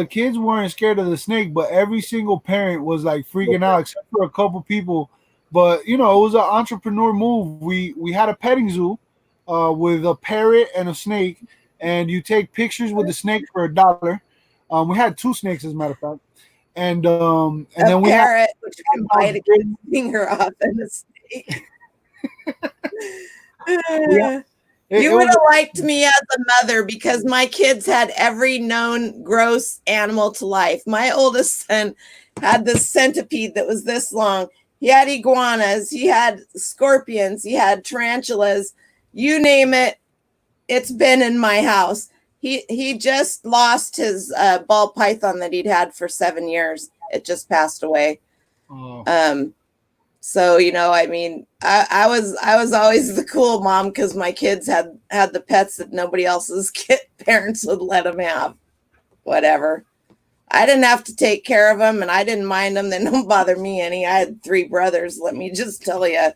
kids weren't scared of the snake, but every single parent was like freaking out, except for a couple people. But you know, it was an entrepreneur move. We had a petting zoo with a parrot and a snake, and you take pictures with the snake for $1. We had 2 snakes, as a matter of fact, and then we parrot, had which can bite a kid's finger off, and a snake. You would have liked me as a mother because my kids had every known gross animal to life. My oldest son had this centipede that was this long. He had iguanas, he had scorpions, he had tarantulas. You name it, it's been in my house. He just lost his ball python that he'd had for 7 years. It just passed away. Oh. So, you know, I mean, I was always the cool mom because my kids had the pets that nobody else's parents would let them have. Whatever. I didn't have to take care of them, and I didn't mind them. They don't bother me any. I had 3 brothers. Let me just tell you.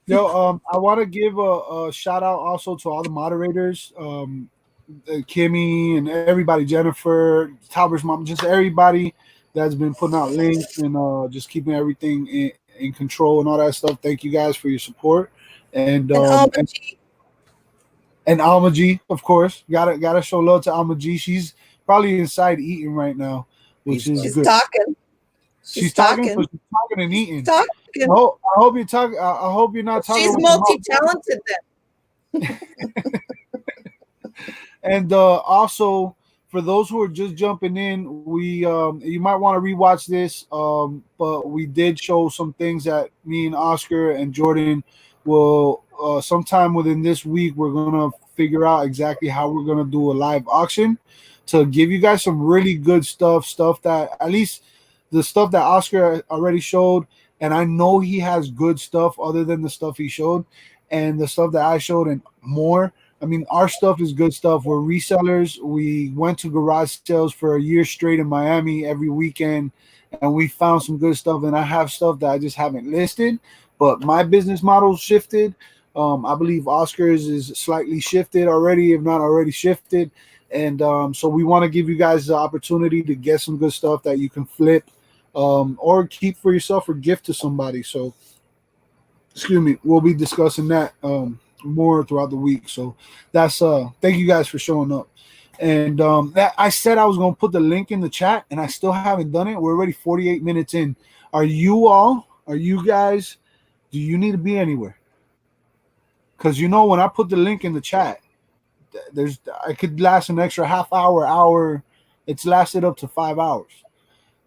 Yo, I want to give a shout out also to all the moderators, Kimmy and everybody, Jennifer, Talbert's mom, just everybody that's been putting out links and just keeping everything in control and all that stuff. Thank you guys for your support. And Alma G, of course, gotta show love to Alma G. She's probably inside eating right now, which is she's good. Talking. She's talking. So she's talking and eating. Talking. I hope you're talking. I hope you're not talking. She's multi-talented then. And also, for those who are just jumping in, we you might want to rewatch this. But we did show some things that me and Oscar and Jordan will sometime within this week. We're gonna figure out exactly how we're gonna do a live auction to give you guys some really good stuff that at least the stuff that Oscar already showed. And I know he has good stuff other than the stuff he showed and the stuff that I showed and more. I mean, our stuff is good stuff. We're resellers. We went to garage sales for a year straight in Miami every weekend, and we found some good stuff. And I have stuff that I just haven't listed, but my business model shifted. I believe Oscar's is slightly shifted already, if not already shifted. And so we want to give you guys the opportunity to get some good stuff that you can flip or keep for yourself or gift to somebody. So, excuse me, we'll be discussing that more throughout the week. So that's thank you guys for showing up. And that I said I was going to put the link in the chat, and I still haven't done it. We're already 48 minutes in. Are you guys, do you need to be anywhere? Because, you know, when I put the link in the chat, I could last an extra half hour. It's lasted up to 5 hours.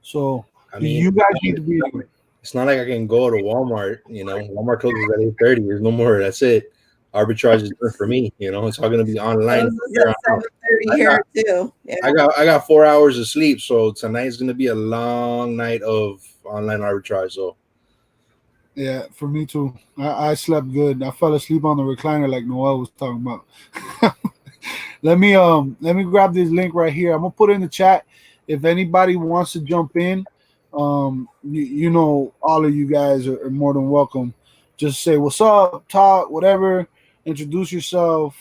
So I mean, you guys need to be anywhere. It's not like I can go to Walmart. You know, Walmart closes at 8:30. There's no more. That's it. Arbitrage is good for me. You know, it's all going to be online. Here too. Yeah. I got 4 hours of sleep, so tonight's going to be a long night of online arbitrage. So, yeah, for me too. I slept good. I fell asleep on the recliner like Noel was talking about. Let me grab this link right here. I'm gonna put it in the chat. If anybody wants to jump in, you know, all of you guys are more than welcome. Just say what's up, talk, whatever. Introduce yourself,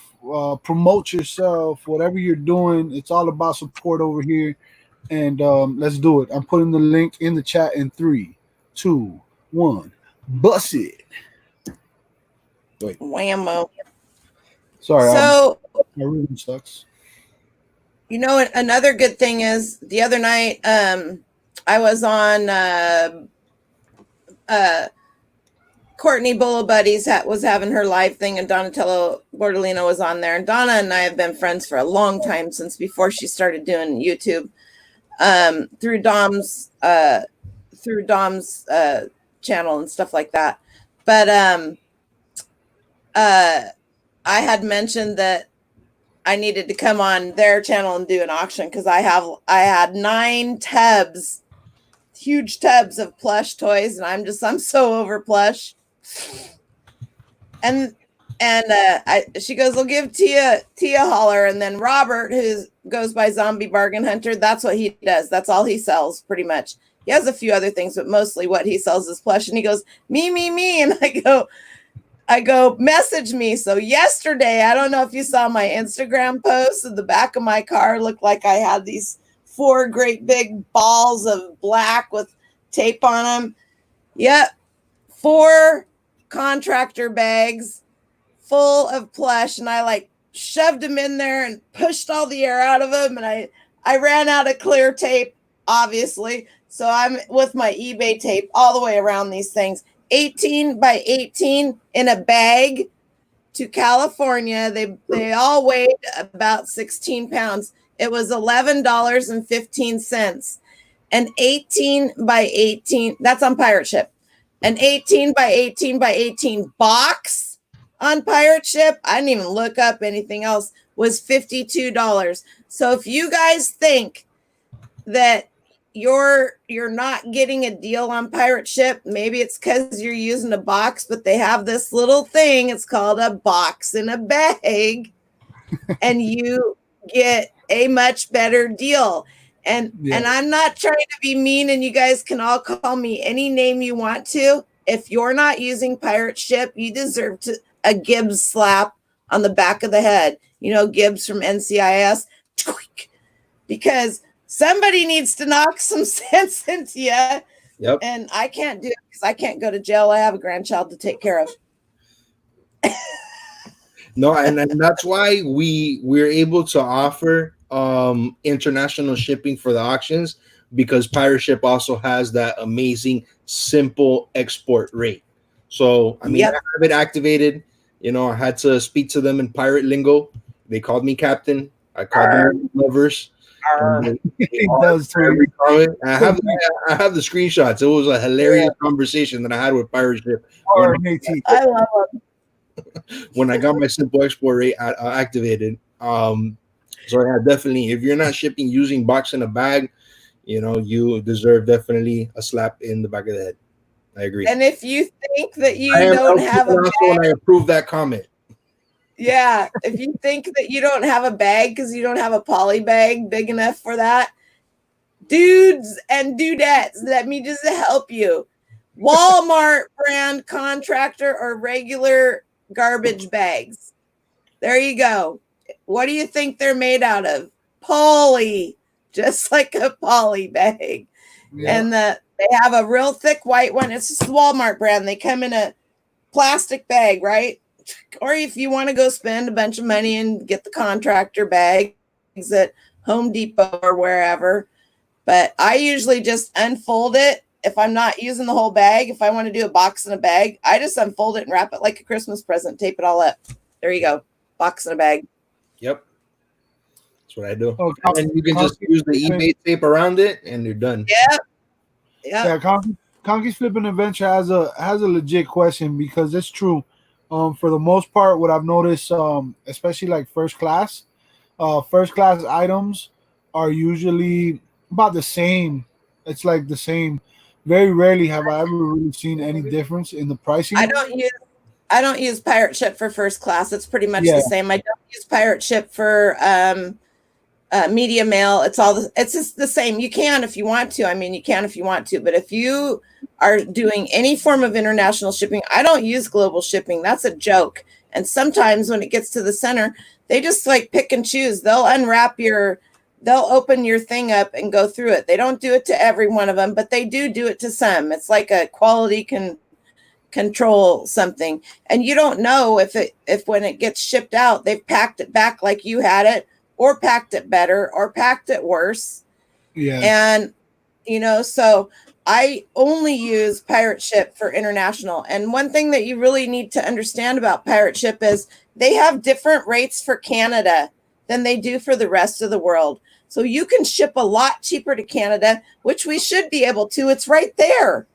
promote yourself, whatever you're doing. It's all about support over here, and let's do it. I'm putting the link in the chat in 3, 2, 1. Bust it. Wait. Whammo. Sorry. So my reading sucks. You know, another good thing is the other night, I was on Courtney Bolo Buddies was having her live thing, and Donatello Bordolino was on there. And Donna and I have been friends for a long time, since before she started doing YouTube, through Dom's channel and stuff like that. But I had mentioned that I needed to come on their channel and do an auction, because I had 9 tubs, huge tubs of plush toys, and I'm so over plush. And she goes, "I'll give Tia a holler." And then Robert, who goes by Zombie Bargain Hunter, that's what he does. That's all he sells, pretty much. He has a few other things, but mostly what he sells is plush. And he goes, me. And I go, message me. So yesterday, I don't know if you saw my Instagram post, in the back of my car looked like I had these 4 great big balls of black with tape on them. Yep. 4 contractor bags full of plush, and I shoved them in there and pushed all the air out of them, and I ran out of clear tape, obviously, so I'm with my eBay tape all the way around these things. 18 by 18 in a bag to California. They all weighed about 16 pounds. It was $11.15. An 18 by 18, that's on Pirate Ship. An 18 by 18 by 18 box on Pirate Ship, I didn't even look up anything else, was $52. So if you guys think that you're not getting a deal on Pirate Ship, maybe it's because you're using a box, but they have this little thing, it's called a box in a bag, and you get a much better deal. And I'm not trying to be mean, and you guys can all call me any name you want to. If you're not using Pirate Ship, you deserve a Gibbs slap on the back of the head. You know, Gibbs from NCIS, because somebody needs to knock some sense into you. Yep. And I can't do it because I can't go to jail. I have a grandchild to take care of. No, and that's why we're able to offer international shipping for the auctions, because Pirate Ship also has that amazing simple export rate. So I mean, I have it activated. You know, I had to speak to them in pirate lingo. They called me captain. I called them lovers. He does too. I have the screenshots. It was a hilarious conversation that I had with Pirate Ship. I love them. When I got my simple export rate activated. So yeah, definitely, if you're not shipping using box in a bag, you know, you deserve definitely a slap in the back of the head. I agree. And if you think that you don't have a bag, when I approve that comment. Yeah, if you think that you don't have a bag because you don't have a poly bag big enough for that, dudes and dudettes, let me just help you. Walmart brand contractor or regular garbage bags. There you go. What do you think they're made out of? Poly, just like a poly bag. Yeah. And they have a real thick white one. It's just the Walmart brand. They come in a plastic bag, right? Or if you want to go spend a bunch of money and get the contractor bags at Home Depot or wherever. But I usually just unfold it. If I'm not using the whole bag, if I want to do a box in a bag, I just unfold it and wrap it like a Christmas present, tape it all up. There you go. Box in a bag. Yep. That's what I do. Oh, and you can just use the eBay tape around it and you're done. Yeah. Conky's Flipping Adventure has a legit question, because it's true. For the most part, what I've noticed, especially like first class items are usually about the same. It's like the same. Very rarely have I ever really seen any difference in the pricing. I don't use Pirate Ship for first class. It's pretty much the same. I don't use Pirate Ship for media mail. It's just the same. You can if you want to. I mean, you can if you want to. But if you are doing any form of international shipping, I don't use global shipping. That's a joke. And sometimes when it gets to the center, they just like pick and choose. They'll open your thing up and go through it. They don't do it to every one of them, but they do it to some. It's like a quality control something. And you don't know if when it gets shipped out, they've packed it back like you had it, or packed it better or packed it worse. Yeah. And, so I only use Pirate Ship for international. And one thing that you really need to understand about Pirate Ship is they have different rates for Canada than they do for the rest of the world. So you can ship a lot cheaper to Canada, which we should be able to. It's right there.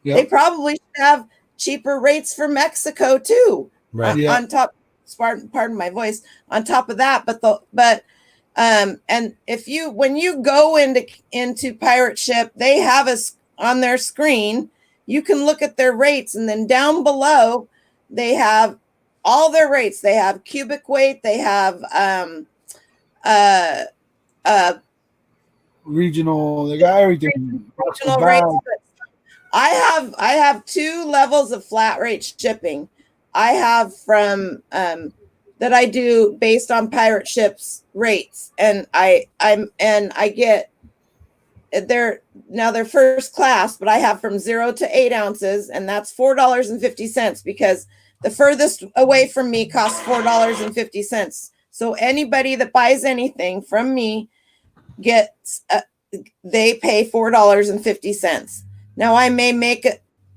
Yep. They probably should have cheaper rates for Mexico too. Right. Yeah. On top, pardon my voice. On top of that, and when you go into Pirate Ship, they have us on their screen. You can look at their rates, and then down below, they have all their rates. They have cubic weight. They have regional. They got everything. regional rates. I have 2 levels of flat rate shipping. I have from that I do based on Pirate Ship's rates, and I get they're first class, but I have from 0 to 8 ounces, and that's $4.50 because the furthest away from me costs $4.50. So anybody that buys anything from me gets they pay $4.50. Now I may make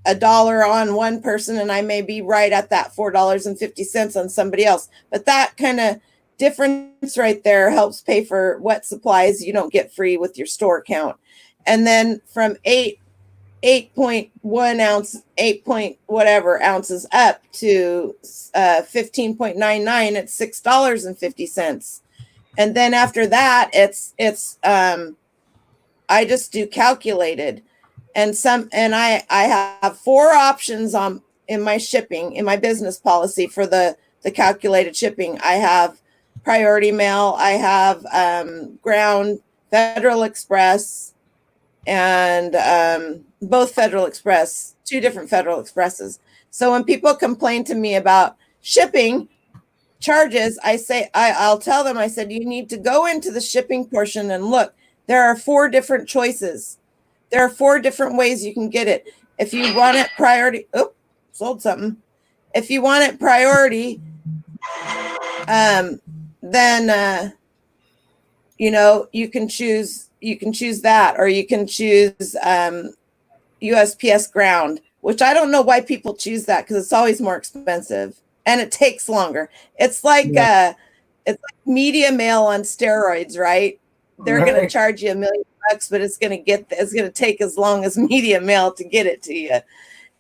a dollar on one person, and I may be right at that $4.50 on somebody else. But that kind of difference right there helps pay for what supplies you don't get free with your store account. And then from 8.1 ounce, 8 point whatever ounces up to 15.99, it's $6.50. And then after that, it's I just do calculated. And I have 4 options in my shipping, in my business policy for the calculated shipping. I have priority mail, I have ground, Federal Express, and both Federal Express, 2 different Federal Expresses. So when people complain to me about shipping charges, I'll tell them, I said, you need to go into the shipping portion and look. There are 4 different choices. There are 4 different ways you can get it. If you want it priority, sold something. If you want it priority, then you can choose that, or you can choose USPS ground, which I don't know why people choose that, because it's always more expensive and it takes longer. It's like it's like media mail on steroids, right? They're going to charge you $1 million, but it's going to take as long as media mail to get it to you.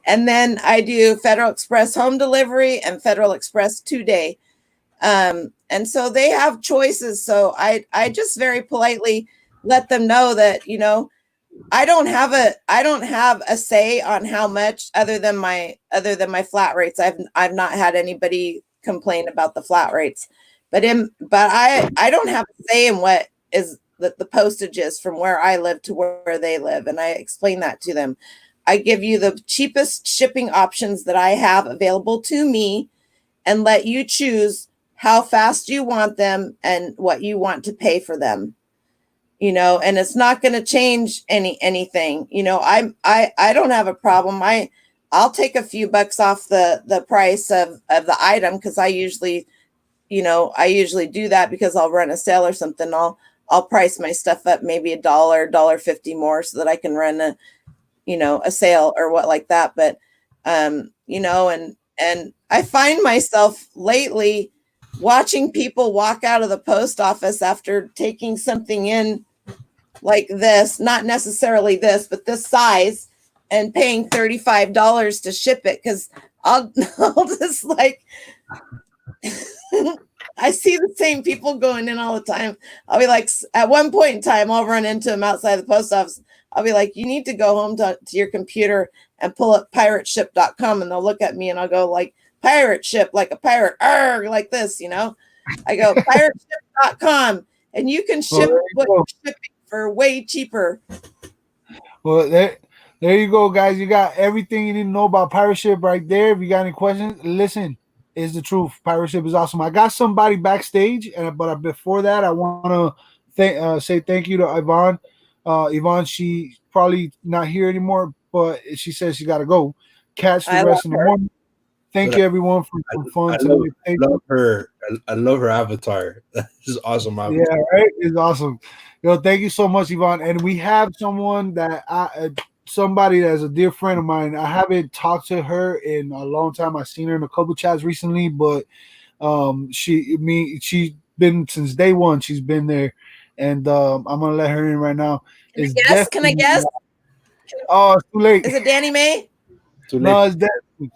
And then I do Federal Express home delivery and Federal Express 2-day. And so they have choices. So I just very politely let them know that, I don't have a say on how much, other than my flat rates. I've not had anybody complain about the flat rates, but I don't have a say in what is the postage is from where I live to where they live. And I explain that to them. I give you the cheapest shipping options that I have available to me, and let you choose how fast you want them and what you want to pay for them. And it's not going to change anything. I don't have a problem. I'll take a few bucks off the price of the item, because I usually do that, because I'll run a sale or something. I'll price my stuff up maybe $1.50 more, so that I can run a sale or what like that. But and I find myself lately watching people walk out of the post office after taking something in like this, not necessarily this, but this size, and paying $35 to ship it. Because I'll just like, I see the same people going in all the time. I'll be like, at one point in time, I'll run into them outside the post office. I'll be like, you need to go home to your computer and pull up pirateship.com. And they'll look at me, and I'll go like, pirate ship, like a pirate, like this, I go pirateship.com, and you can ship what you're shipping for way cheaper. Well, there you go, guys. You got everything you need to know about Pirate Ship right there. If you got any questions, listen, it's the truth. Pirate Ship is awesome. I got somebody backstage, but before that, I want to say thank you to Yvonne. Yvonne, she's probably not here anymore, but she says she got to go. Catch the rest in the morning. thank But you everyone for some fun today. Thank you. love her. I love her avatar. This is awesome Yeah, avatar. right. It's awesome. Yo, thank you so much, Yvonne. And we have someone somebody that's a dear friend of mine. I haven't talked to her in a long time. I've seen her in a couple chats recently, but she's been since day one. She's been there, and I'm gonna let her in right now. It's Yes, can I Destiny. guess? Oh, it's too late. Is it Danny Mae? Too late. No, it's Destiny.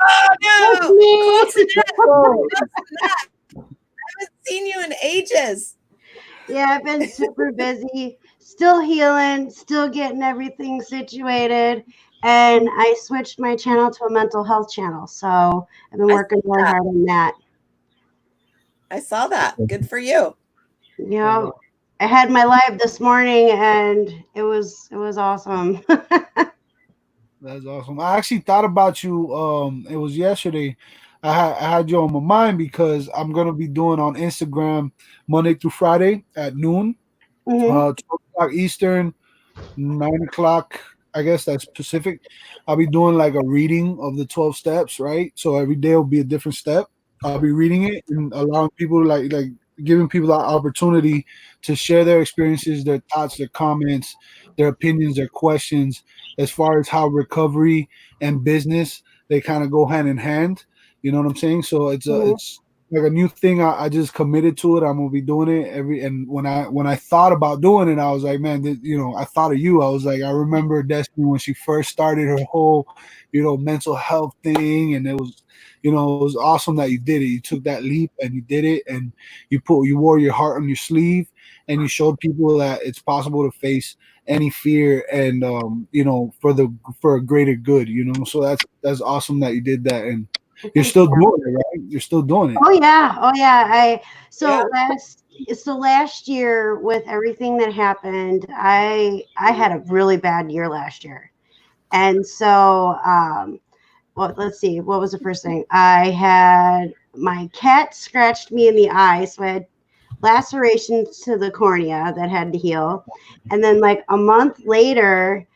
Oh That's no! me. Close enough. Oh, I haven't seen you in ages. Yeah, I've been super busy, still healing, still getting everything situated. And I switched my channel to a mental health channel. So I've been I working really hard on that. I saw that. Good for you. You know, I had my live this morning and it was awesome. that's awesome. I actually thought about you. It was yesterday. I had you on my mind because I'm gonna be doing on Instagram Monday through Friday at noon, Hmm. 12 o'clock Eastern, 9 o'clock. I guess that's Pacific. I'll be doing like a reading of the 12 steps, right? So every day will be a different step. I'll be reading it and allowing people to like giving people the opportunity to share their experiences, their thoughts, their comments, their opinions, their questions, as far as how recovery and business they kind of go hand in hand. You know what I'm saying? So it's like a new thing. I just committed to it. I'm gonna be doing it every. And when I thought about doing it, I was like, man, I thought of you. I was like, I remember Destiny when she first started her whole, mental health thing, and it was awesome that you did it. You took that leap and you did it, and you wore your heart on your sleeve, and you showed people that it's possible to face any fear, and for a greater good. So that's awesome that you did that, and you're still doing it, right? You're still doing it. Oh yeah, oh yeah. Yeah. Last year with everything that happened, I had a really bad year last year, and so well, let's see, what was the first thing? I had my cat scratched me in the eye, so I had lacerations to the cornea that had to heal, and then like a month or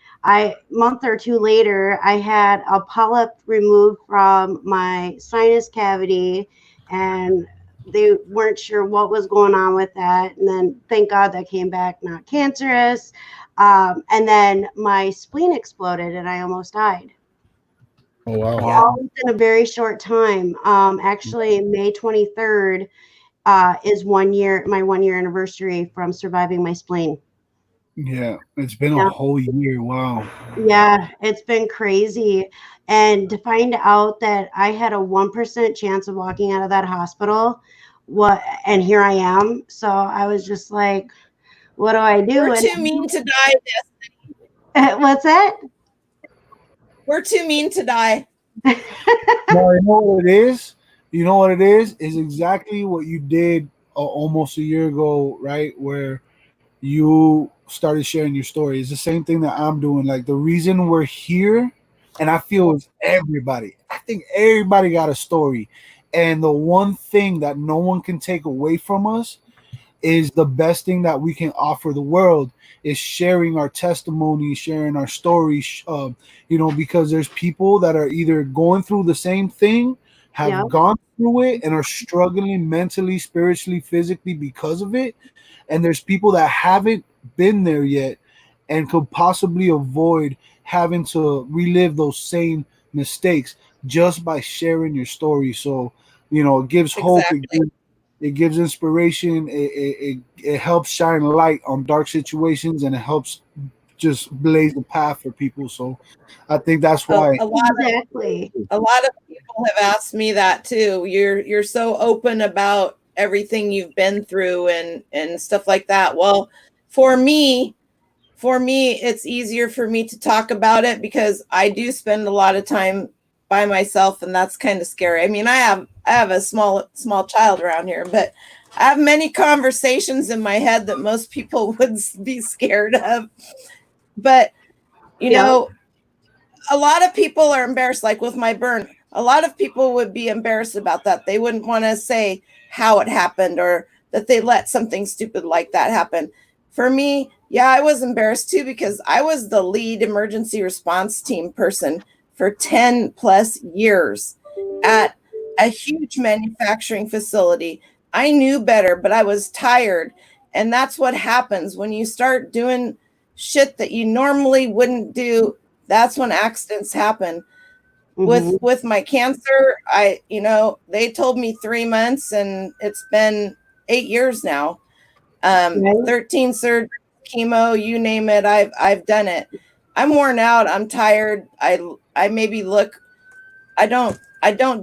two later, I had a polyp removed from my sinus cavity, and they weren't sure what was going on with that. And then thank God that came back not cancerous. And then my spleen exploded and I almost died. Oh wow. Yeah. All within a very short time. Actually, May 23rd is my 1 year anniversary from surviving my spleen. Yeah, it's been a Yeah. whole year. Wow. Yeah, it's been crazy. And to find out that I had a 1% chance of walking out of that hospital, and here I am. So I was just like, what do I do? We're too mean to die. And what's that? We're too mean to die. No, you know what it is? You know what it is? Is exactly what you did almost a year ago, right? Where you started sharing your story. It's the same thing that I'm doing. Like the reason we're here, and I feel it's everybody. I think everybody got a story. And the one thing that no one can take away from us is the best thing that we can offer the world is sharing our testimony, sharing our stories, because there's people that are either going through the same thing, Yeah. have gone through it, and are struggling mentally, spiritually, physically because of it. And there's people that haven't been there yet and could possibly avoid having to relive those same mistakes just by sharing your story. So, it gives hope, Exactly. it gives inspiration, it helps shine light on dark situations, and it helps just blaze the path for people. So I think that's A, why. a lot Exactly. a lot of people have asked me that too. You're so open about everything you've been through and stuff like that. Well, for me, it's easier for me to talk about it because I do spend a lot of time by myself, and that's kind of scary. I mean, I have a small child around here, but I have many conversations in my head that most people would be scared of. But you Yeah. know, a lot of people are embarrassed, like with my burn. A lot of people would be embarrassed about that. They wouldn't want to say how it happened or that they let something stupid like that happen. For me, yeah, I was embarrassed too because I was the lead emergency response team person for 10 plus years. at a huge manufacturing facility. I knew better, but I was tired. And that's what happens when you start doing shit that you normally wouldn't do. That's when accidents happen. With my cancer, they told me 3 months, and it's been 8 years now. Right. 13 surgeries, chemo, you name it, I've done it. I'm worn out, I'm tired. I maybe look, I don't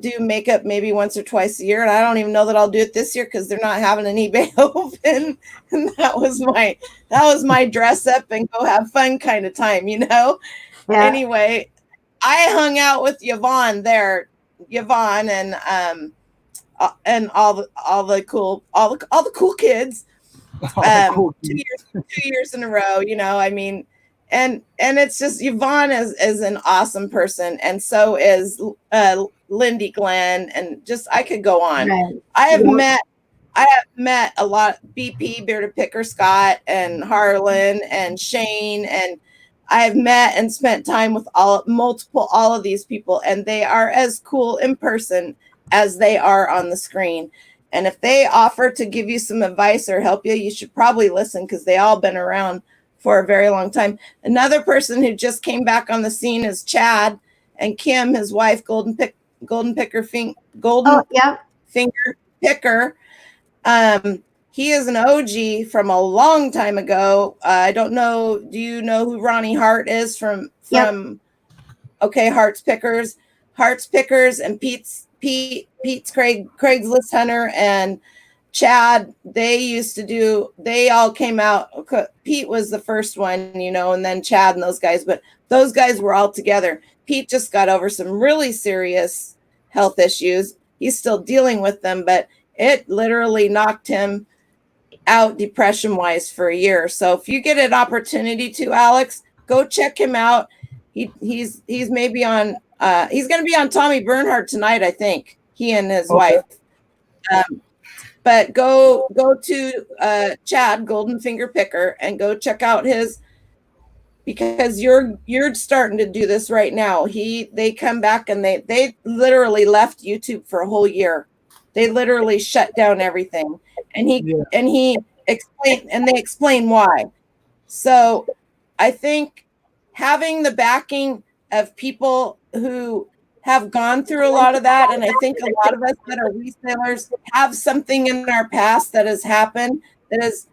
do makeup maybe once or twice a year, and I don't even know that I'll do it this year because they're not having an eBay open. And that was my dress up and go have fun kind of time, Yeah. Anyway, I hung out with Yvonne there, and all the cool kids, Cool. 2 years in a row, I mean, and it's just Yvonne is an awesome person, and so is Lindy Glenn, and just I could go on. Right. I have Yep. met a lot, BP, Bearded Picker Scott, and Harlan, and Shane, and I have met and spent time with all of these people, and they are as cool in person as they are on the screen. And if they offer to give you some advice or help you, you should probably listen, because they all been around for a very long time. Another person who just came back on the scene is Chad, and Kim, his wife, Golden Oh, yep. Finger Picker. He is an OG from a long time ago. I don't know. Do you know who Ronnie Hart is from? Yep. Okay, Hearts Pickers, and Pete's Craigslist Hunter, and Chad. They all came out. Pete was the first one, and then Chad and those guys. But those guys were all together. Pete just got over some really serious health issues. He's still dealing with them, but it literally knocked him out depression wise for a year. So if you get an opportunity to, Alex, go check him out. He's maybe on he's going to be on Tommy Bernhardt tonight, I think, he and his wife. But go to Chad, Golden Finger Picker, and go check out his, because you're starting to do this right now. They come back, and they literally left YouTube for a whole year. They literally shut down everything, and he explained, and they explain why. So I think having the backing of people who have gone through a lot of that, and I think a lot of us that are resellers have something in our past that has happened that has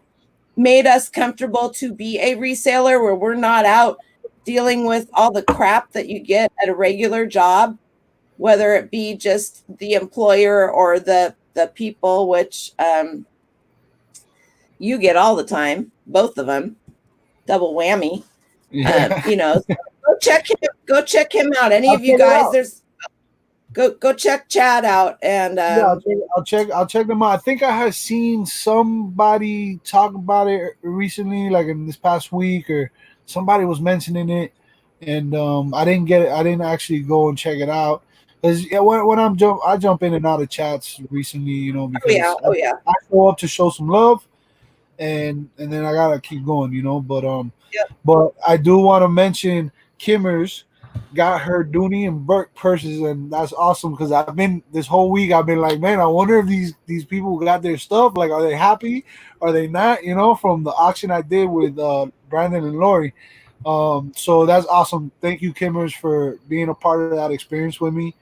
made us comfortable to be a reseller, where we're not out dealing with all the crap that you get at a regular job, whether it be just the employer or the people, which you get all the time, both of them, double whammy. Yeah. Go check him out. Any of you guys, go check Chad out, and Yeah, I'll check them out. I think I had seen somebody talk about it recently, like in this past week, or somebody was mentioning it, and I didn't get it. I didn't actually go and check it out, because when I jump in and out of chats recently, because I show up to show some love, and then I gotta keep going, But I do want to mention Kimmers got her Dooney and Burke purses, and that's awesome, because I've been this whole week. I've been like, man, I wonder if these people got their stuff. Like, are they happy? Are they not? From the auction I did with Brandon and Lori. So that's awesome. Thank you, Kimmers, for being a part of that experience with me.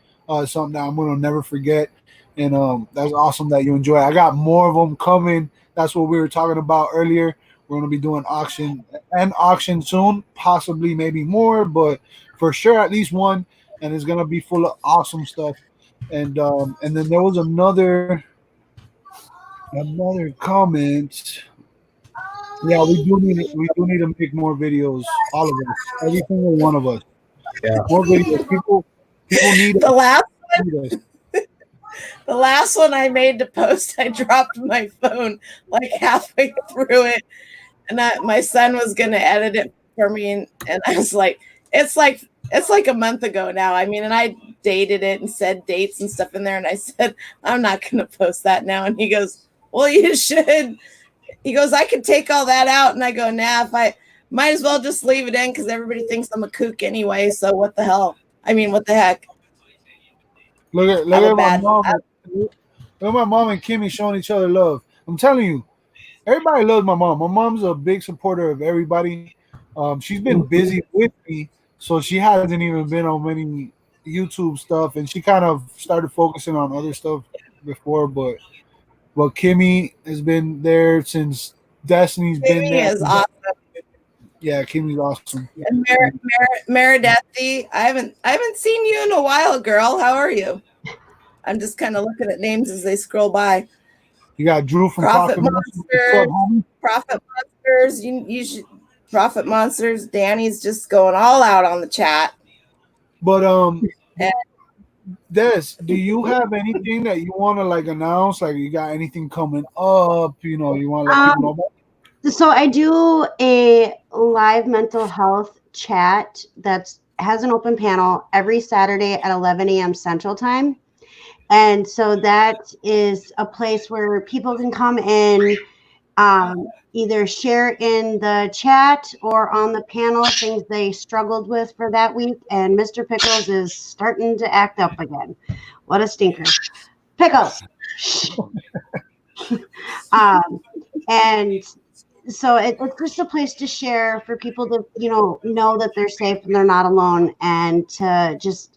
Something that I'm gonna never forget, and that's awesome that you enjoy it. I got more of them coming. That's what we were talking about earlier. We're going to be doing auction soon, possibly maybe more, but for sure at least one, and it's going to be full of awesome stuff. And then there was another comment. Yeah, we do need to make more videos. All of us, every single one of us. Yeah, more videos. People need the last us. The last one I made to post, I dropped my phone like halfway through it, and my son was going to edit it for me, and I was like, it's like a month ago now. I mean, and I dated it and said dates and stuff in there, and I said, I'm not going to post that now. And he goes, well, you should. He goes, I could take all that out. And I go, nah, if I might as well just leave it in, because everybody thinks I'm a kook anyway. So what the hell? I mean, what the heck? Look have a at my bad. mom. Look at my mom and Kimmy showing each other love. I'm telling you, everybody loves my mom. My mom's a big supporter of everybody. She's been busy with me, so she hasn't even been on many YouTube stuff, and she kind of started focusing on other stuff before. But Kimmy has been there since Destiny's been Amy there. is awesome. Yeah, Kimmy's awesome. And Meredith, I haven't seen you in a while, girl. How are you? I'm just kind of looking at names as they scroll by. You got Drew from Profit Profit Monsters. What's up, Monsters, homie? Profit Monsters. You should Profit Monsters. Danny's just going all out on the chat. But And Des, do you have anything that you want to like announce? Like, you got anything coming up? You know, you want to let people know about? So I do a live mental health chat that's has an open panel every Saturday at 11 a.m. Central Time. And so that is a place where people can come in, either share in the chat or on the panel things they struggled with for that week. And Mr. Pickles is starting to act up again. What a stinker. Pickles. And so it's just a place to share for people to, know that they're safe and they're not alone, and to just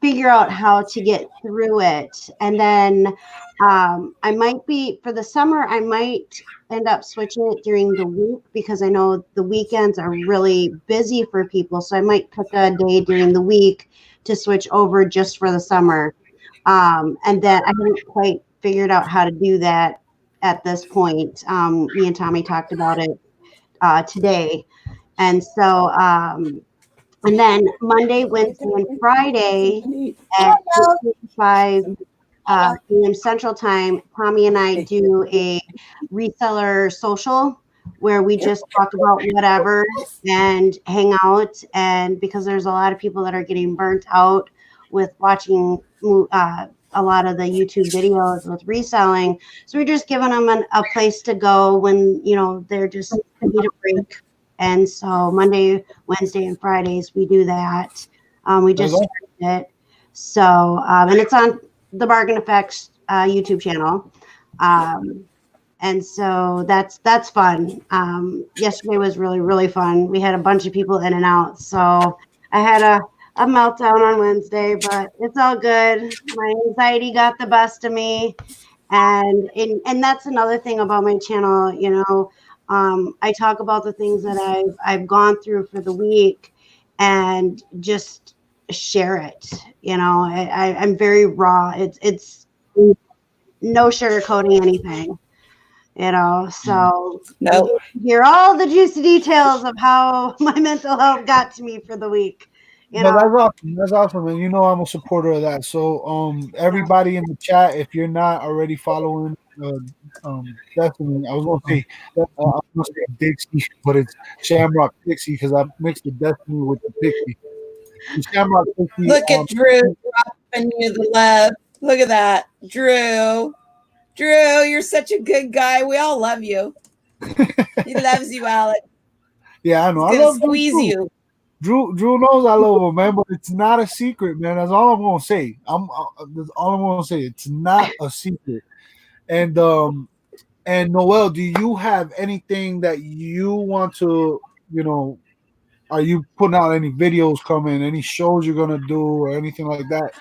figure out how to get through it. And then I might be, for the summer, I might end up switching it during the week, because I know the weekends are really busy for people. So I might pick a day during the week to switch over just for the summer. And then I haven't quite figured out how to do that at this point. Me and Tommy talked about it today. And so, and then Monday, Wednesday, and Friday at 8:55 p.m. Central Time, Tommy and I do a reseller social where we just talk about whatever and hang out. And because there's a lot of people that are getting burnt out with watching a lot of the YouTube videos with reselling, so we're just giving them a place to go when they're just need a break. And so Monday, Wednesday, and Fridays we do that. We just started it, so and it's on the Bargain Effects YouTube channel. And so that's fun. Yesterday was really, really fun. We had a bunch of people in and out. So I had a meltdown on Wednesday, but it's all good. My anxiety got the best of me. And that's another thing about my channel. I talk about the things that I've gone through for the week and just share it. I'm very raw. It's no sugarcoating anything. So no, hear all the juicy details of how my mental health got to me for the week. No, that's awesome. That's awesome, and I'm a supporter of that. So, everybody in the chat, if you're not already following, Destiny, I was gonna say Dixie, but it's Shamrock Dixie because I mixed the Destiny with the Dixie. And Shamrock Dixie. look at Drew dropping you the love. Look at that, Drew. Drew, you're such a good guy. We all love you. He loves you, Alex. Yeah, I know. He's I gonna love squeeze Drew. you. Drew knows I love him, man, but it's not a secret, man. That's all I'm gonna say. That's all I'm gonna say. It's not a secret. And Noel, do you have anything that you want to, are you putting out any videos coming, any shows you're gonna do, or anything like that?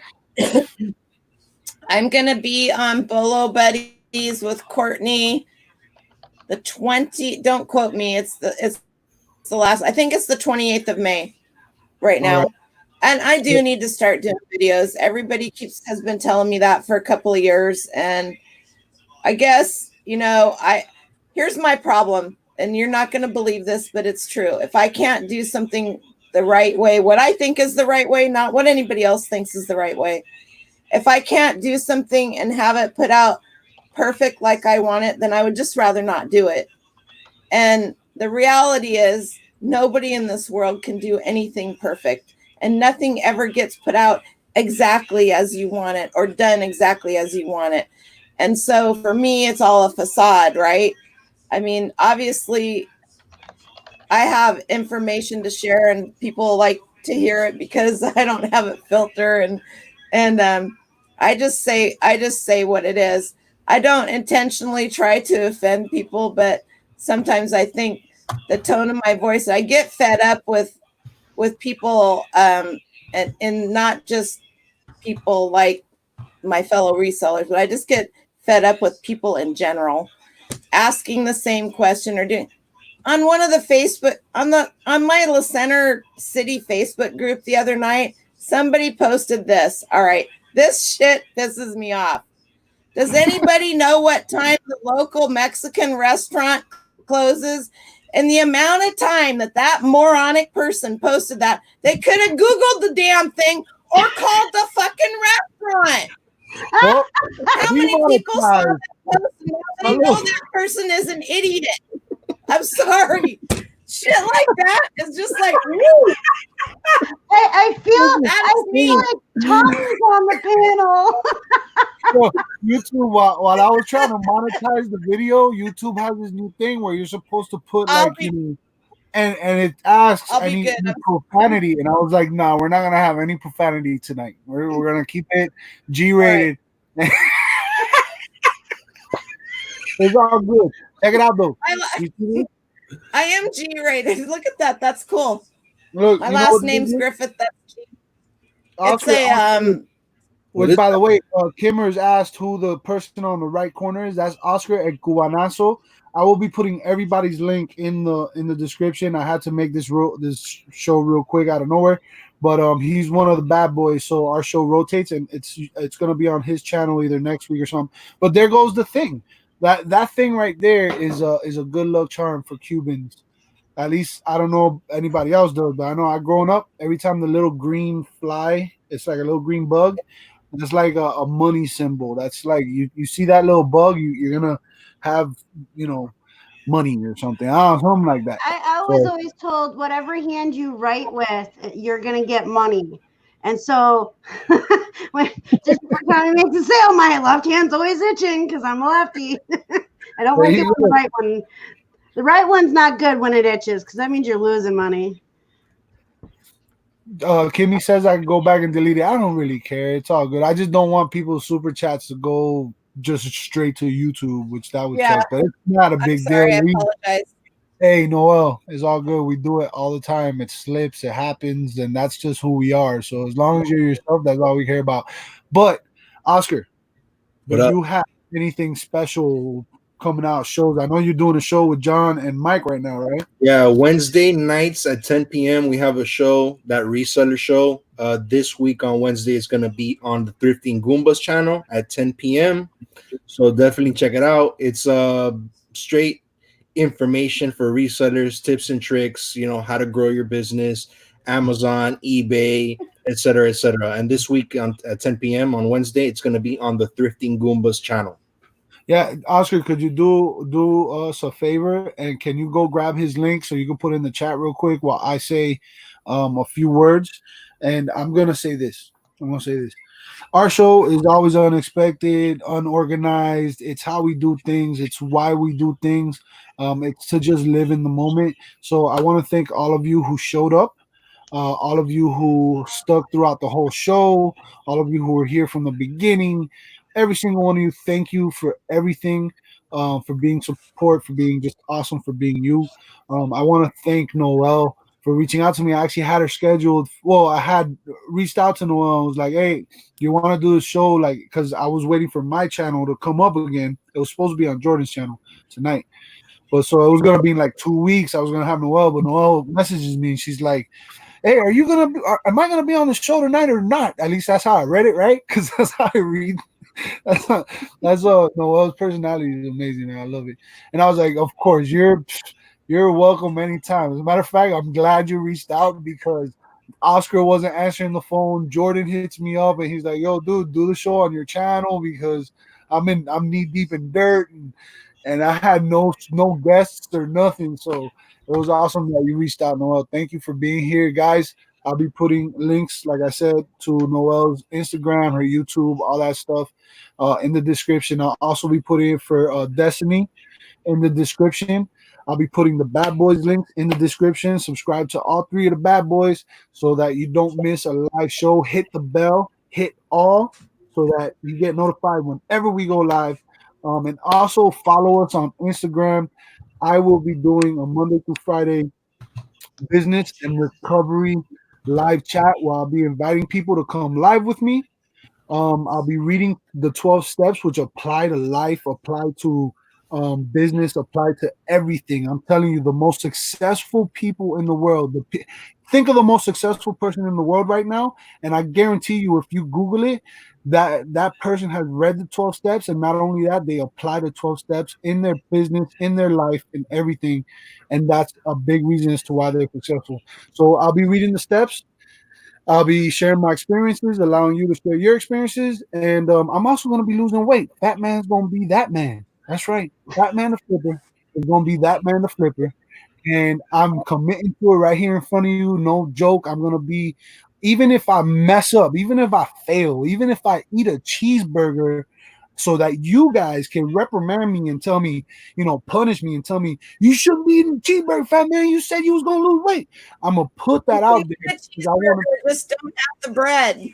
I'm gonna be on Bolo Buddies with Courtney. The 20. Don't quote me. It's the last. I think it's the 28th of May. Right now. Right. And I do need to start doing videos. Everybody has been telling me that for a couple of years. And I guess, here's my problem. And you're not going to believe this, but it's true. If I can't do something the right way, what I think is the right way, not what anybody else thinks is the right way. If I can't do something and have it put out perfect like I want it, then I would just rather not do it. And the reality is, nobody in this world can do anything perfect, and nothing ever gets put out exactly as you want it or done exactly as you want it. And so for me, it's all a facade, right? I mean, obviously, I have information to share and people like to hear it because I don't have a filter And I just say what it is. I don't intentionally try to offend people, but sometimes I think the tone of my voice, I get fed up with people, and not just people like my fellow resellers, but I just get fed up with people in general asking the same question or doing on one of the Facebook on my La Center City Facebook group the other night. Somebody posted this. All right, this shit pisses me off. Does anybody know what time the local Mexican restaurant closes? And the amount of time that moronic person posted that, they could have Googled the damn thing or called the fucking restaurant. Well, How many people saw that post? They know that person is an idiot. I'm sorry. Shit like that is just like, woo. I feel like Tommy's on the panel. So YouTube, while I was trying to monetize the video, YouTube has this new thing where you're supposed to put and it asks any profanity, and I was like, no, we're not gonna have any profanity tonight. We're gonna keep it G-rated. Right. It's all good. Check it out though. I am G-rated. Look at that. That's cool. Look, my last name's Griffith. That's G. Oscar, it's a Which, by the way, Kimmers asked who the person on the right corner is. That's Oscar El Cubanazo. I will be putting everybody's link in the description. I had to make this show real quick out of nowhere, but he's one of the bad boys. So our show rotates, and it's gonna be on his channel either next week or something. But there goes the thing. That thing right there is a good luck charm for Cubans. At least I don't know if anybody else does, but I know I growing up, every time the little green fly, it's like a little green bug. It's like a money symbol. That's like you see that little bug, you're gonna have money or something. Something like that. I was always told whatever hand you write with, you're gonna get money. And so when just before Tommy makes a sale, my left hand's always itching because I'm a lefty. I don't like it when the right one. The right one's not good when it itches because that means you're losing money. Kimmy says I can go back and delete it. I don't really care. It's all good. I just don't want people's super chats to go just straight to YouTube, which that would suck. But it's not a big deal. I apologize. Hey, Noel, it's all good. We do it all the time. It slips, it happens, and that's just who we are. So as long as you're yourself, that's all we care about. But Oscar, do you have anything special coming out shows? I know you're doing a show with John and Mike right now, right? Yeah, Wednesday nights at 10 p.m. we have a show, that reseller show. This week on Wednesday is going to be on the Thrifting Goombas channel at 10 p.m. So definitely check it out. It's straight information for resellers, tips and tricks, how to grow your business, Amazon, eBay, etc., etc. And this week at 10 p.m. on Wednesday, it's going to be on the Thrifting Goombas channel. Yeah, Oscar, could you do us a favor, and can you go grab his link so you can put it in the chat real quick while I say a few words? And I'm gonna say this. Our show is always unexpected, unorganized. It's how we do things. It's why we do things. It's to just live in the moment. So I want to thank all of you who showed up. All of you who stuck throughout the whole show, all of you who were here from the beginning, every single one of you, thank you for everything, for being support, for being just awesome, for being you. I want to thank Noelle for reaching out to me. I actually had her scheduled. Well, I had reached out to Noelle. I was like, hey, you want to do a show? Like, because I was waiting for my channel to come up again. It was supposed to be on Jordan's channel tonight. But so it was going to be in like 2 weeks. I was going to have Noelle, but Noelle messages me and she's like, hey, am I gonna be on the show tonight or not? At least that's how I read it, right? Because that's how I read. That's Noelle's personality is amazing, and I love it. And I was like, of course, you're welcome anytime. As a matter of fact, I'm glad you reached out because Oscar wasn't answering the phone. Jordan hits me up and he's like, yo, dude, do the show on your channel because I'm knee deep in dirt and I had no guests or nothing. So it was awesome that you reached out, Noelle. Thank you for being here, guys. I'll be putting links, like I said, to Noelle's Instagram, her YouTube, all that stuff in the description. I'll also be putting it for Destiny in the description. I'll be putting the Bad Boys links in the description. Subscribe to all 3 of the Bad Boys so that you don't miss a live show. Hit the bell. hit all so that you get notified whenever we go live. And also follow us on Instagram. I will be doing a Monday through Friday business and recovery live chat where I'll be inviting people to come live with me. I'll be reading the 12 steps, which apply to life, apply to business, apply to everything. I'm telling you, the most successful people in the world. Think of the most successful person in the world right now, and I guarantee you, if you Google it, that person has read the 12 steps, and not only that, they apply the 12 steps in their business, in their life, in everything, and that's a big reason as to why they're successful. So I'll be reading the steps. I'll be sharing my experiences, allowing you to share your experiences, and I'm also going to be losing weight. Fat man's going to be that man. That's right. Fat man the flipper is going to be that man the flipper, and I'm committing to it right here in front of you. No joke. I'm going to be, even if I mess up, even if I fail, even if I eat a cheeseburger, so that you guys can reprimand me and tell me, punish me and tell me you shouldn't be eating cheeseburger, fat man. You said you was going to lose weight. I'm gonna put that out there because I want to. Just don't have the bread.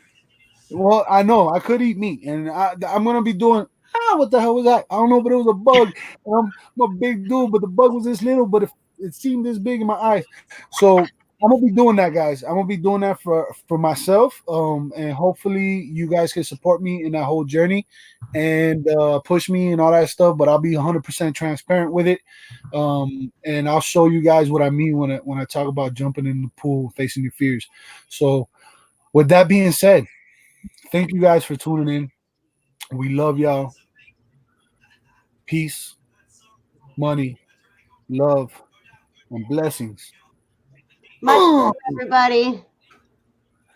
Well, I know I could eat meat, and I'm gonna be doing. What the hell was that? I don't know, but it was a bug. I'm a big dude, but the bug was this little, but it seemed this big in my eyes. So I'm gonna be doing that, guys. I'm gonna be doing that for myself, and hopefully you guys can support me in that whole journey and push me and all that stuff. But I'll be 100% transparent with it, and I'll show you guys what I mean when I talk about jumping in the pool, facing your fears. So with that being said. Thank you guys for tuning in. We love y'all. Peace, money, love, and blessings. Much love, everybody.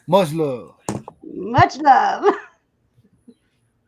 Much love. Much love.